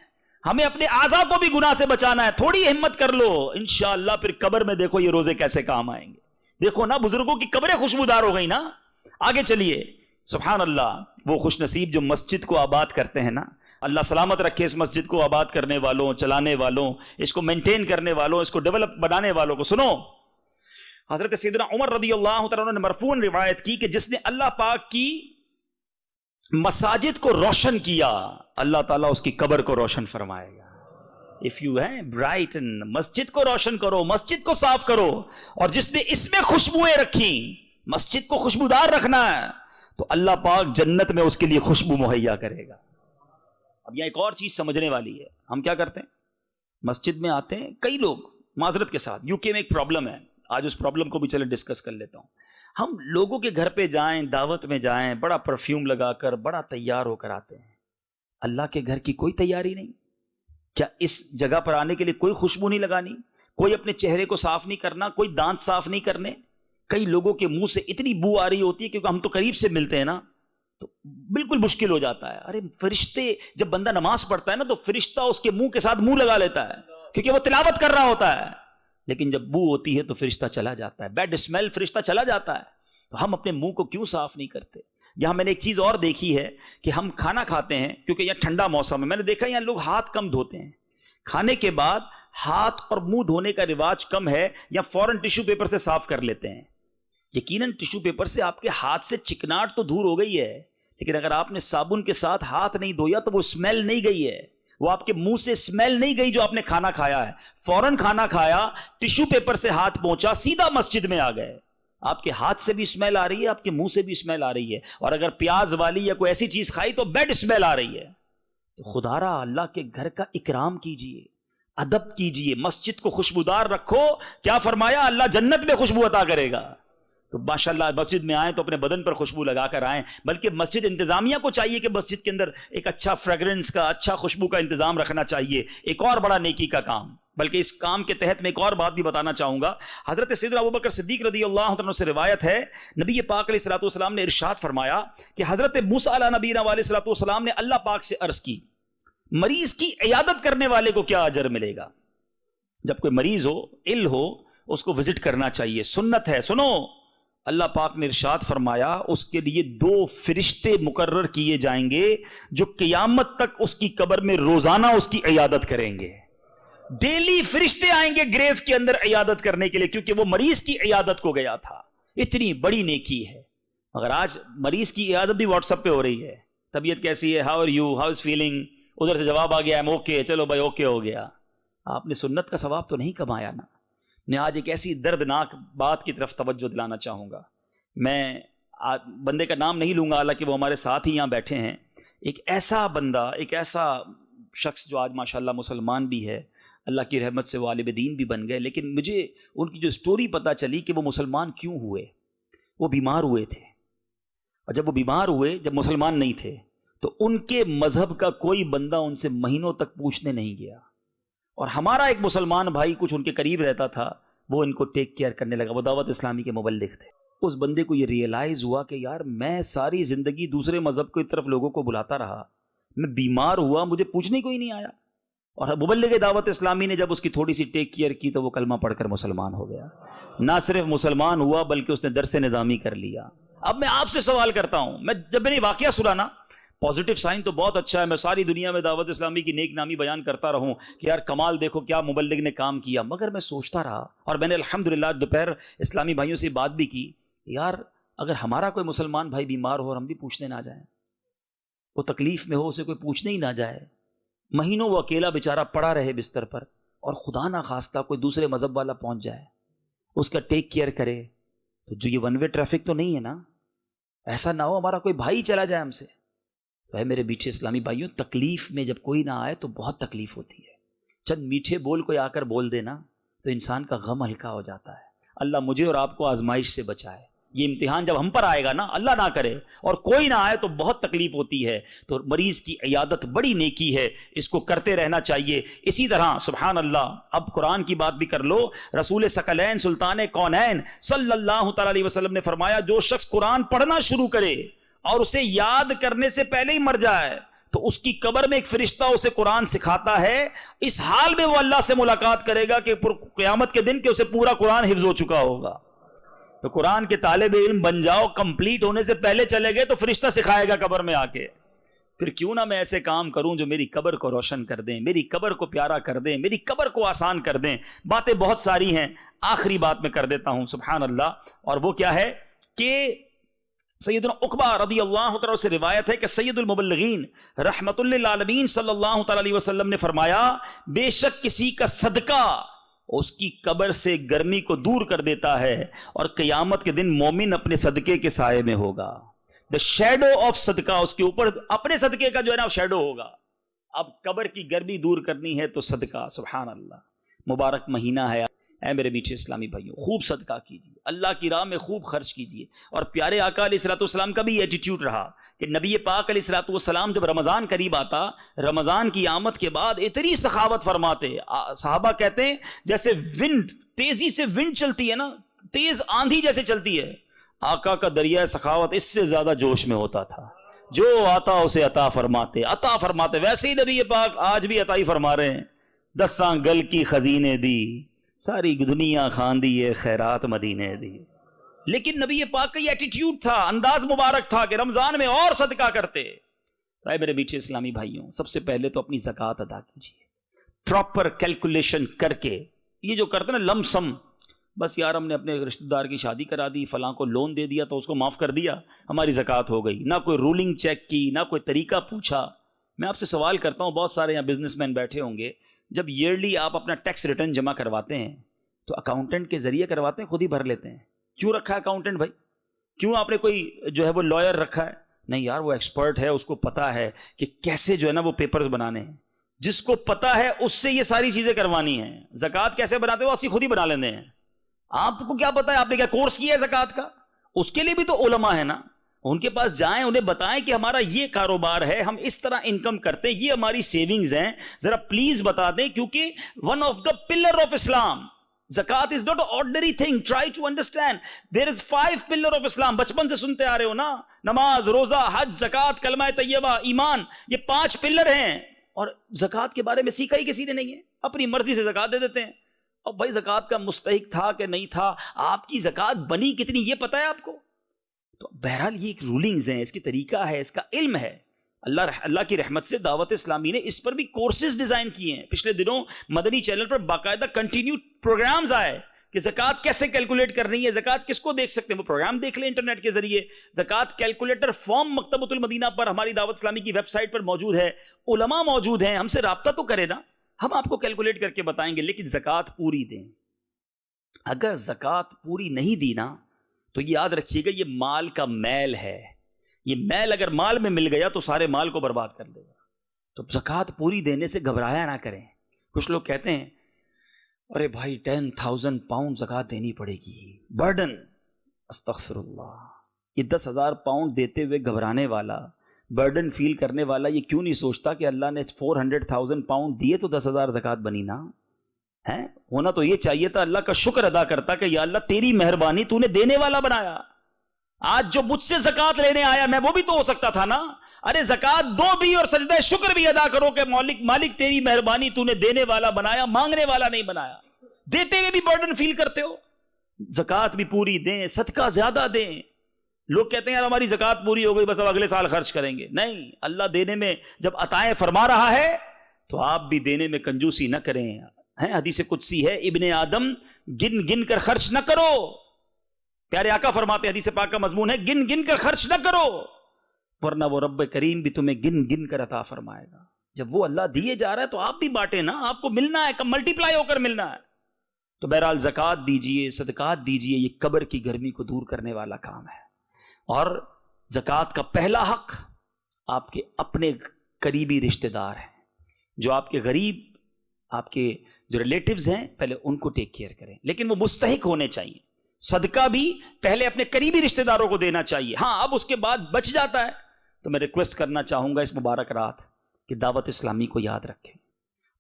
ہمیں اپنے اعضاء کو بھی گناہ سے بچانا ہے۔ تھوڑی ہمت کر لو، انشاءاللہ پھر قبر میں دیکھو یہ روزے کیسے کام آئیں گے۔ دیکھو نا، بزرگوں کی قبریں خوشبودار ہو گئی نا۔ آگے چلیے، سبحان اللہ، وہ خوش نصیب جو مسجد کو آباد کرتے ہیں نا، اللہ سلامت رکھے اس مسجد کو آباد کرنے والوں، چلانے والوں، اس کو مینٹین کرنے والوں، اس کو ڈیولپ بنانے والوں کو۔ سنو، حضرت سیدنا عمر رضی اللہ تعالیٰ نے مرفوعاً روایت کی کہ جس نے اللہ پاک کی مساجد کو روشن کیا، اللہ تعالیٰ اس کی قبر کو روشن فرمائے گا۔ if you brighten، مسجد کو روشن کرو، مسجد کو صاف کرو، اور جس نے اس میں خوشبوئیں رکھی، مسجد کو خوشبودار رکھنا ہے، تو اللہ پاک جنت میں اس کے لیے خوشبو مہیا کرے گا۔ اب یہاں ایک اور چیز سمجھنے والی ہے، ہم کیا کرتے ہیں، مسجد میں آتے ہیں کئی لوگ، معذرت کے ساتھ یو کے میں ایک پرابلم ہے، آج اس پرابلم کو بھی چلے ڈسکس کر لیتا ہوں۔ ہم لوگوں کے گھر پہ جائیں، دعوت میں جائیں، بڑا پرفیوم لگا کر، بڑا تیار ہو کر آتے ہیں، اللہ کے گھر کی کوئی تیاری نہیں۔ کیا اس جگہ پر آنے کے لیے کوئی خوشبو نہیں لگانی، کوئی اپنے چہرے کو صاف نہیں کرنا، کوئی دانت صاف نہیں کرنے؟ کئی لوگوں کے منہ سے اتنی بو آ رہی ہوتی ہے کیونکہ ہم تو قریب سے ملتے ہیں نا، تو بالکل مشکل ہو جاتا ہے۔ ارے فرشتے، جب بندہ نماز پڑھتا ہے نا تو فرشتہ اس کے منہ کے ساتھ منہ لگا لیتا ہے کیونکہ وہ تلاوت کر رہا ہوتا ہے، لیکن جب بو ہوتی ہے تو فرشتہ چلا جاتا ہے، بیڈ اسمیل، فرشتہ چلا جاتا ہے۔ تو ہم اپنے منہ کو کیوں صاف نہیں کرتے؟ یہاں میں نے ایک چیز اور دیکھی ہے کہ ہم کھانا کھاتے ہیں، کیونکہ یہاں ٹھنڈا موسم ہے، میں نے دیکھا یہاں لوگ ہاتھ کم دھوتے ہیں، کھانے کے بعد ہاتھ اور منہ دھونے کا رواج کم ہے، یا فوراً ٹیشو پیپر سے صاف کر لیتے ہیں۔ یقیناً ٹیشو پیپر سے آپ کے ہاتھ سے چکناٹ تو دور ہو گئی ہے، لیکن اگر آپ نے صابن کے ساتھ ہاتھ نہیں دھویا تو وہ اسمیل نہیں گئی ہے، وہ آپ کے منہ سے اسمیل نہیں گئی جو آپ نے کھانا کھایا ہے۔ فوراً کھانا کھایا، ٹیشو پیپر سے ہاتھ پہنچا، سیدھا مسجد میں آ گئے، آپ کے ہاتھ سے بھی اسمیل آ رہی ہے، آپ کے منہ سے بھی اسمیل آ رہی ہے، اور اگر پیاز والی یا کوئی ایسی چیز کھائی تو بیڈ اسمیل آ رہی ہے۔ تو خدا را اللہ کے گھر کا اکرام کیجئے، ادب کیجئے، مسجد کو خوشبودار رکھو۔ کیا فرمایا؟ اللہ جنت میں خوشبو عطا کرے گا۔ تو ماشاءاللہ مسجد میں آئیں تو اپنے بدن پر خوشبو لگا کر آئیں، بلکہ مسجد انتظامیہ کو چاہیے کہ مسجد کے اندر ایک اچھا فریگرنس کا، اچھا خوشبو کا انتظام رکھنا چاہیے۔ ایک اور بڑا نیکی کا کام، بلکہ اس کام کے تحت میں ایک اور بات بھی بتانا چاہوں گا۔ حضرت سیدنا ابوبکر صدیق رضی اللہ عنہ سے روایت ہے، نبی پاک علیہ الصلوۃ والسلام نے ارشاد فرمایا کہ حضرت موسیٰ علیہ نبینا علیہ الصلوۃ والسلام نے اللہ پاک سے عرض کی، مریض کی عیادت کرنے والے کو کیا اجر ملے گا؟ جب کوئی مریض ہو، ال ہو، اس کو وزٹ کرنا چاہیے، سنت ہے۔ سنو، اللہ پاک نے ارشاد فرمایا اس کے لیے 2 فرشتے مقرر کیے جائیں گے جو قیامت تک اس کی قبر میں روزانہ اس کی عیادت کریں گے۔ ڈیلی فرشتے آئیں گے گریو کے اندر عیادت کرنے کے لیے، کیونکہ وہ مریض کی عیادت کو گیا تھا۔ اتنی بڑی نیکی ہے۔ مگر آج مریض کی عیادت بھی واٹس ایپ پہ ہو رہی ہے، طبیعت کیسی ہے، how are you, how is feeling, ادھر سے جواب آ گیا ایم اوکے، چلو بھائی اوکے ہو گیا۔ آپ نے سنت کا ثواب تو نہیں کمایا نا۔ میں آج ایک ایسی دردناک بات کی طرف توجہ دلانا چاہوں گا۔ میں بندے کا نام نہیں لوں گا حالانکہ وہ ہمارے ساتھ ہی یہاں بیٹھے ہیں، ایک ایسا بندہ، ایک ایسا شخص جو آج ماشاءاللہ مسلمان بھی ہے، اللہ کی رحمت سے وہ عالم دین بھی بن گئے، لیکن مجھے ان کی جو سٹوری پتہ چلی کہ وہ مسلمان کیوں ہوئے۔ وہ بیمار ہوئے تھے، اور جب وہ بیمار ہوئے، جب مسلمان نہیں تھے، تو ان کے مذہب کا کوئی بندہ ان سے مہینوں تک پوچھنے نہیں گیا، اور ہمارا ایک مسلمان بھائی کچھ ان کے قریب رہتا تھا، وہ ان کو ٹیک کیئر کرنے لگا۔ وہ دعوت اسلامی کے مبلغ تھے۔ اس بندے کو یہ ریئلائز ہوا کہ یار میں ساری زندگی دوسرے مذہب کی طرف لوگوں کو بلاتا رہا، میں بیمار ہوا، مجھے پوچھنے کوئی نہیں آیا، اور مبلغ دعوت اسلامی نے جب اس کی تھوڑی سی ٹیک کیئر کی تو وہ کلمہ پڑھ کر مسلمان ہو گیا۔ نہ صرف مسلمان ہوا بلکہ اس نے درس نظامی کر لیا۔ اب میں آپ سے سوال کرتا ہوں، جب میں نے واقعہ سنا نا، پازیٹیو سائن تو بہت اچھا ہے، میں ساری دنیا میں دعوت اسلامی کی نیک نامی بیان کرتا رہوں کہ یار کمال دیکھو کیا مبلغ نے کام کیا، مگر میں سوچتا رہا، اور میں نے الحمدللہ دوپہر اسلامی بھائیوں سے بات بھی کی، یار اگر ہمارا کوئی مسلمان بھائی بیمار ہو اور ہم بھی پوچھنے نہ جائیں، وہ تکلیف میں ہو، اسے کوئی پوچھنے ہی نہ جائے، مہینوں وہ اکیلا بیچارہ پڑا رہے بستر پر، اور خدا نہ خواستہ کوئی دوسرے مذہب والا پہنچ جائے، اس کا ٹیک کیئر کرے، تو جو یہ ون وے ٹریفک تو نہیں ہے نا، ایسا نہ ہو ہمارا کوئی بھائی چلا جائے ہم سے۔ تو ہے میرے میٹھے اسلامی بھائیوں، تکلیف میں جب کوئی نہ آئے تو بہت تکلیف ہوتی ہے، چند میٹھے بول کوئی آ کر بول دینا تو انسان کا غم ہلکا ہو جاتا ہے۔ اللہ مجھے اور آپ کو آزمائش سے بچائے۔ یہ امتحان جب ہم پر آئے گا نا، اللہ نہ کرے اور کوئی نہ آئے، تو بہت تکلیف ہوتی ہے، تو مریض کی عیادت بڑی نیکی ہے، اس کو کرتے رہنا چاہیے۔ اسی طرح سبحان اللہ، اب قرآن کی بات بھی کر لو، رسول ثقلین سلطان کونین صلی اللہ تعالی علیہ وسلم نے فرمایا، جو شخص قرآن پڑھنا شروع کرے اور اسے یاد کرنے سے پہلے ہی مر جائے تو اس کی قبر میں ایک فرشتہ اسے قرآن سکھاتا ہے، اس حال میں وہ اللہ سے ملاقات کرے گا کہ قیامت کے دن کہ اسے پورا قرآن حفظ ہو چکا ہوگا۔ تو قرآن کے طالب علم بن جاؤ، کمپلیٹ ہونے سے پہلے چلے گئے تو فرشتہ سکھائے گا قبر میں آ کے۔ پھر کیوں نہ میں ایسے کام کروں جو میری قبر کو روشن کر دیں، میری قبر کو پیارا کر دیں، میری قبر کو آسان کر دیں۔ باتیں بہت ساری ہیں، آخری بات میں کر دیتا ہوں سبحان اللہ، اور وہ کیا ہے کہ سیدنا عقبہ رضی اللہ تعالیٰ سے روایت ہے کہ سید المبلغین رحمت للعالمین صلی اللہ تعالیٰ علیہ وسلم نے فرمایا، بے شک کسی کا صدقہ اس کی قبر سے گرمی کو دور کر دیتا ہے، اور قیامت کے دن مومن اپنے صدقے کے سائے میں ہوگا۔ دا شیڈو آف صدقہ، اس کے اوپر اپنے صدقے کا جو ہے نا شیڈو ہوگا۔ اب قبر کی گرمی دور کرنی ہے تو صدقہ، سبحان اللہ، مبارک مہینہ ہے۔ اے میرے میٹھے اسلامی بھائیوں، خوب صدقہ کیجیے، اللہ کی راہ میں خوب خرچ کیجیے۔ اور پیارے آقا علیہ الصلوۃ والسلام کا بھی ایٹیٹیوڈ رہا کہ نبی پاک علیہ الصلوۃ والسلام جب رمضان قریب آتا، رمضان کی آمد کے بعد اتنی سخاوت فرماتے، صحابہ کہتے ہیں جیسے ونڈ، تیزی سے ونڈ چلتی ہے نا، تیز آندھی جیسے چلتی ہے، آقا کا دریائے سخاوت اس سے زیادہ جوش میں ہوتا تھا۔ جو آتا اسے عطا فرماتے، عطا فرماتے۔ ویسے ہی نبی پاک آج بھی عطا ہی فرما رہے ہیں۔ دساں گل کی خزینے دی، ساری دنیا خاندی ہے خیرات مدینے دی۔ لیکن نبی پاک کا یہ ایٹیٹیوڈ تھا، انداز مبارک تھا کہ رمضان میں اور صدقہ کرتے۔ اے میرے میٹھے اسلامی بھائیوں، سب سے پہلے تو اپنی زکوٰۃ ادا کیجیے، پراپر کیلکولیشن کر کے۔ یہ جو کرتے نا لم سم، بس یار ہم نے اپنے رشتہ دار کی شادی کرا دی، فلاں کو لون دے دیا تو اس کو معاف کر دیا، ہماری زکوٰۃ ہو گئی، نہ کوئی رولنگ چیک کی، نہ کوئی طریقہ پوچھا۔ میں آپ سے سوال کرتا ہوں، بہت سارے یہاں بزنس مین بیٹھے ہوں گے، جب ایئرلی آپ اپنا ٹیکس ریٹرن جمع کرواتے ہیں تو اکاؤنٹنٹ کے ذریعے کرواتے ہیں، خود ہی بھر لیتے ہیں؟ کیوں رکھا ہے اکاؤنٹنٹ بھائی؟ کیوں آپ نے کوئی جو ہے وہ لائر رکھا ہے؟ نہیں یار، وہ ایکسپرٹ ہے، اس کو پتا ہے کہ کیسے جو ہے نا وہ پیپرز بنانے ہیں۔ جس کو پتا ہے اس سے یہ ساری چیزیں کروانی ہیں۔ زکوٰۃ کیسے بناتے ہو اسی خود ہی بنا لیتے ہیں۔ آپ کو کیا پتا ہے؟ آپ نے کیا کورس کیا ہے زکوٰۃ کا؟ اس کے لیے بھی تو علماء ہے نا، ان کے پاس جائیں، انہیں بتائیں کہ ہمارا یہ کاروبار ہے، ہم اس طرح انکم کرتے ہیں، یہ ہماری سیونگز ہیں، ذرا پلیز بتا دیں، کیونکہ one of the pillar of Islam, zakat is not a ordinary thing, try to understand, there is 5 pillar of Islam. بچپن سے سنتے آ رہے ہو نا، نماز، روزہ، حج، زکوٰۃ، کلمہ طیبہ، ایمان، یہ 5 پلر ہیں، اور زکوٰۃ کے بارے میں سیکھا ہی کسی نے نہیں ہے، اپنی مرضی سے زکوٰۃ دے دیتے ہیں۔ اب بھائی زکوٰۃ کا مستحق تھا کہ نہیں تھا، آپ کی زکوٰۃ بنی کتنی یہ پتہ ہے آپ کو؟ تو بہرحال یہ ایک رولنگز ہیں، اس کی طریقہ ہے، اس کا علم ہے۔ اللہ کی رحمت سے دعوت اسلامی نے اس پر بھی کورسز ڈیزائن کیے ہیں۔ پچھلے دنوں مدنی چینل پر باقاعدہ کنٹینیو پروگرامز آئے کہ زکوٰۃ کیسے کیلکولیٹ کرنی ہے، زکوٰۃ کس کو دیکھ سکتے ہیں، وہ پروگرام دیکھ لیں انٹرنیٹ کے ذریعے۔ زکوٰۃ کیلکولیٹر فارم مکتبۃ المدینہ پر، ہماری دعوت اسلامی کی ویب سائٹ پر موجود ہے، علماء موجود ہیں، ہم سے رابطہ تو کرے نا، ہم آپ کو کیلکولیٹ کر کے بتائیں گے، لیکن زکوٰۃ پوری دیں۔ اگر زکوٰۃ پوری نہیں دی نا تو یاد رکھیے گا یہ مال کا میل ہے، یہ میل اگر مال میں مل گیا تو سارے مال کو برباد کر دے گا. تو زکوٰۃ پوری دینے سے گھبرایا نہ کریں. کچھ لوگ کہتے ہیں ارے بھائی 10,000 پاؤنڈ زکوٰۃ دینی پڑے گی، برڈن. استغفر اللہ. یہ 10,000 پاؤنڈ دیتے ہوئے گھبرانے والا، برڈن فیل کرنے والا یہ کیوں نہیں سوچتا کہ اللہ نے 400,000 پاؤنڈ دیے تو 10,000 زکوٰۃ بنی نا ہے؟ ہونا تو یہ چاہیے تھا اللہ کا شکر ادا کرتا کہ یا اللہ تیری مہربانی، تو نے دینے والا بنایا. آج جو مجھ سے زکوٰۃ لینے آیا میں وہ بھی تو ہو سکتا تھا نا. ارے زکوٰۃ دو بھی اور سجدہ شکر بھی ادا کرو کہ مالک تیری مہربانی، تو نے دینے والا بنایا، مانگنے والا نہیں بنایا. دیتے ہوئے بھی برڈن فیل کرتے ہو. زکوٰۃ بھی پوری دیں، صدقہ زیادہ دیں. لوگ کہتے ہیں یار ہماری زکوٰۃ پوری ہو گئی بس اب اگلے سال خرچ کریں گے. نہیں، اللہ دینے میں جب عطائیں فرما رہا ہے تو آپ بھی دینے میں کنجوسی نہ کریں. حدیث قدسی ہے ابن آدم گن گن کر خرچ نہ کرو. پیارے آقا فرماتے حدیث پاک کا مضمون ہے گن گن کر خرچ نہ کرو ورنہ وہ رب کریم بھی تمہیں گن گن کر عطا فرمائے گا. جب وہ اللہ دیے جا رہا ہے تو آپ بھی بانٹیں نا، آپ کو ملنا ہے، ملٹی پلائی ہو کر ملنا ہے. تو بہرحال زکوٰۃ دیجئے، صدقات دیجئے، یہ قبر کی گرمی کو دور کرنے والا کام ہے. اور زکوٰۃ کا پہلا حق آپ کے اپنے قریبی رشتہ دار ہیں. جو آپ کے غریب، آپ کے جو ریلیٹیوز ہیں پہلے ان کو ٹیک کیئر کریں، لیکن وہ مستحق ہونے چاہیے. صدقہ بھی پہلے اپنے قریبی رشتہ داروں کو دینا چاہیے. ہاں اب اس کے بعد بچ جاتا ہے تو میں ریکویسٹ کرنا چاہوں گا اس مبارک رات کہ دعوت اسلامی کو یاد رکھیں.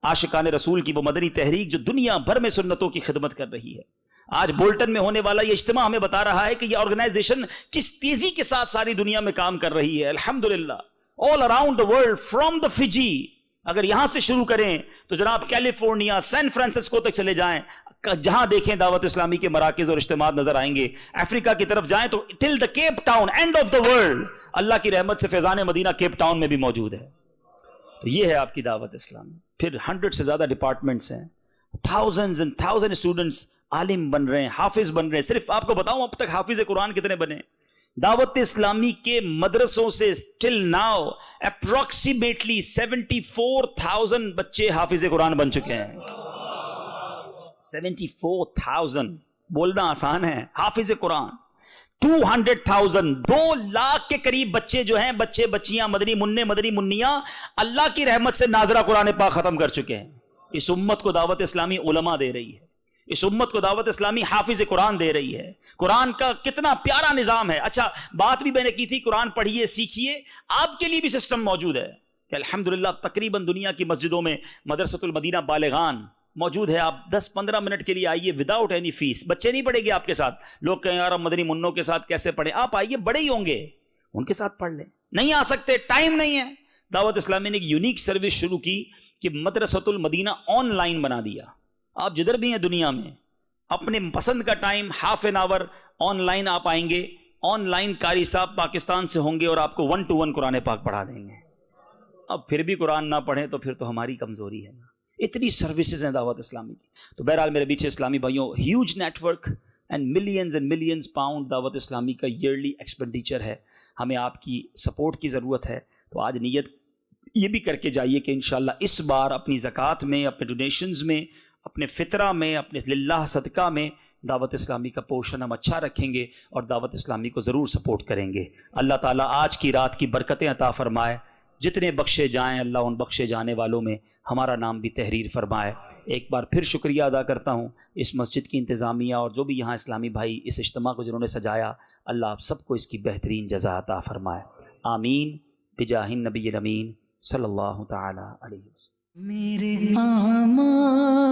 عاشقان رسول کی وہ مدنی تحریک جو دنیا بھر میں سنتوں کی خدمت کر رہی ہے. آج بولٹن میں ہونے والا یہ اجتماع ہمیں بتا رہا ہے کہ یہ آرگنائزیشن کس تیزی کے ساتھ ساری دنیا میں کام کر رہی ہے. الحمدللہ all around the world from the Fiji. اگر یہاں سے شروع کریں تو جناب کیلیفورنیا، سین فرانسسکو تک چلے جائیں، جہاں دیکھیں دعوت اسلامی کے مراکز اور اجتماعات نظر آئیں گے. افریقہ کی طرف جائیں تو till the Cape Town, end of the world. اللہ کی رحمت سے فیضان مدینہ کیپ ٹاؤن میں بھی موجود ہے. تو یہ ہے آپ کی دعوت اسلامی. پھر 100 سے زیادہ ڈپارٹمنٹس ہیں، thousands and thousands اسٹوڈنٹس عالم بن رہے ہیں، حافظ بن رہے ہیں. صرف آپ کو بتاؤں اب تک حافظ قرآن کتنے بنے؟ دعوت اسلامی کے مدرسوں سے ٹل ناؤ اپروکسیمیٹلی 74,000 بچے حافظ قرآن بن چکے ہیں. 74,000 بولنا آسان ہے. حافظ قرآن 200,000 2 لاکھ کے قریب بچے جو ہیں، بچے بچیاں، مدنی منع مدنی منیاں، اللہ کی رحمت سے ناظرہ قرآن پاک ختم کر چکے ہیں. اس امت کو دعوت اسلامی علماء دے رہی ہے، اس امت کو دعوت اسلامی حافظ قرآن دے رہی ہے. قرآن کا کتنا پیارا نظام ہے. اچھا بات بھی میں نے کی تھی قرآن پڑھیے سیکھیے، آپ کے لیے بھی سسٹم موجود ہے کہ الحمدللہ تقریباً دنیا کی مسجدوں میں مدرسۃ المدینہ بالغان موجود ہے. آپ 10-15 منٹ کے لیے آئیے وداؤٹ اینی فیس. بچے نہیں پڑھیں گے آپ کے ساتھ. لوگ کہیں یار مدنی منوں کے ساتھ کیسے پڑھیں؟ آپ آئیے، بڑے ہی ہوں گے، ان کے ساتھ پڑھ لیں. نہیں آ سکتے، ٹائم نہیں ہے. دعوت اسلامی نے ایک یونیک سروس شروع کی کہ مدرسۃ المدینہ آن لائن بنا دیا. آپ جدھر بھی ہیں دنیا میں اپنے پسند کا time ½ an hour on line آپ آئیں گے. آن لائن قاری صاحب پاکستان سے ہوں گے اور آپ کو 1 to 1 قرآن پاک پڑھا دیں گے. اب پھر بھی قرآن نہ پڑھیں تو پھر تو ہماری کمزوری ہے نا. اتنی سروسز ہیں دعوت اسلامی کی. تو بہرحال میرے پیچھے اسلامی بھائیوں، huge network and millions pound دعوت اسلامی کا ایئرلی ایکسپینڈیچر ہے. ہمیں آپ کی سپورٹ کی ضرورت ہے. تو آج نیت یہ بھی کر کے جائیے کہ انشاءاللہ اس بار اپنی زکوٰۃ میں، اپنے ڈونیشنز میں، اپنے فطرہ میں، اپنے للہ صدقہ میں دعوت اسلامی کا پورشن ہم اچھا رکھیں گے اور دعوت اسلامی کو ضرور سپورٹ کریں گے. اللہ تعالیٰ آج کی رات کی برکتیں عطا فرمائے. جتنے بخشے جائیں اللہ ان بخشے جانے والوں میں ہمارا نام بھی تحریر فرمائے. ایک بار پھر شکریہ ادا کرتا ہوں اس مسجد کی انتظامیہ اور جو بھی یہاں اسلامی بھائی اس اجتماع کو جنہوں نے سجایا. اللہ آپ سب کو اس کی بہترین جزا عطا فرمائے. آمین بجاہ النبی الامین صلی اللہ تعالی علیہ وسلم. میرے آمال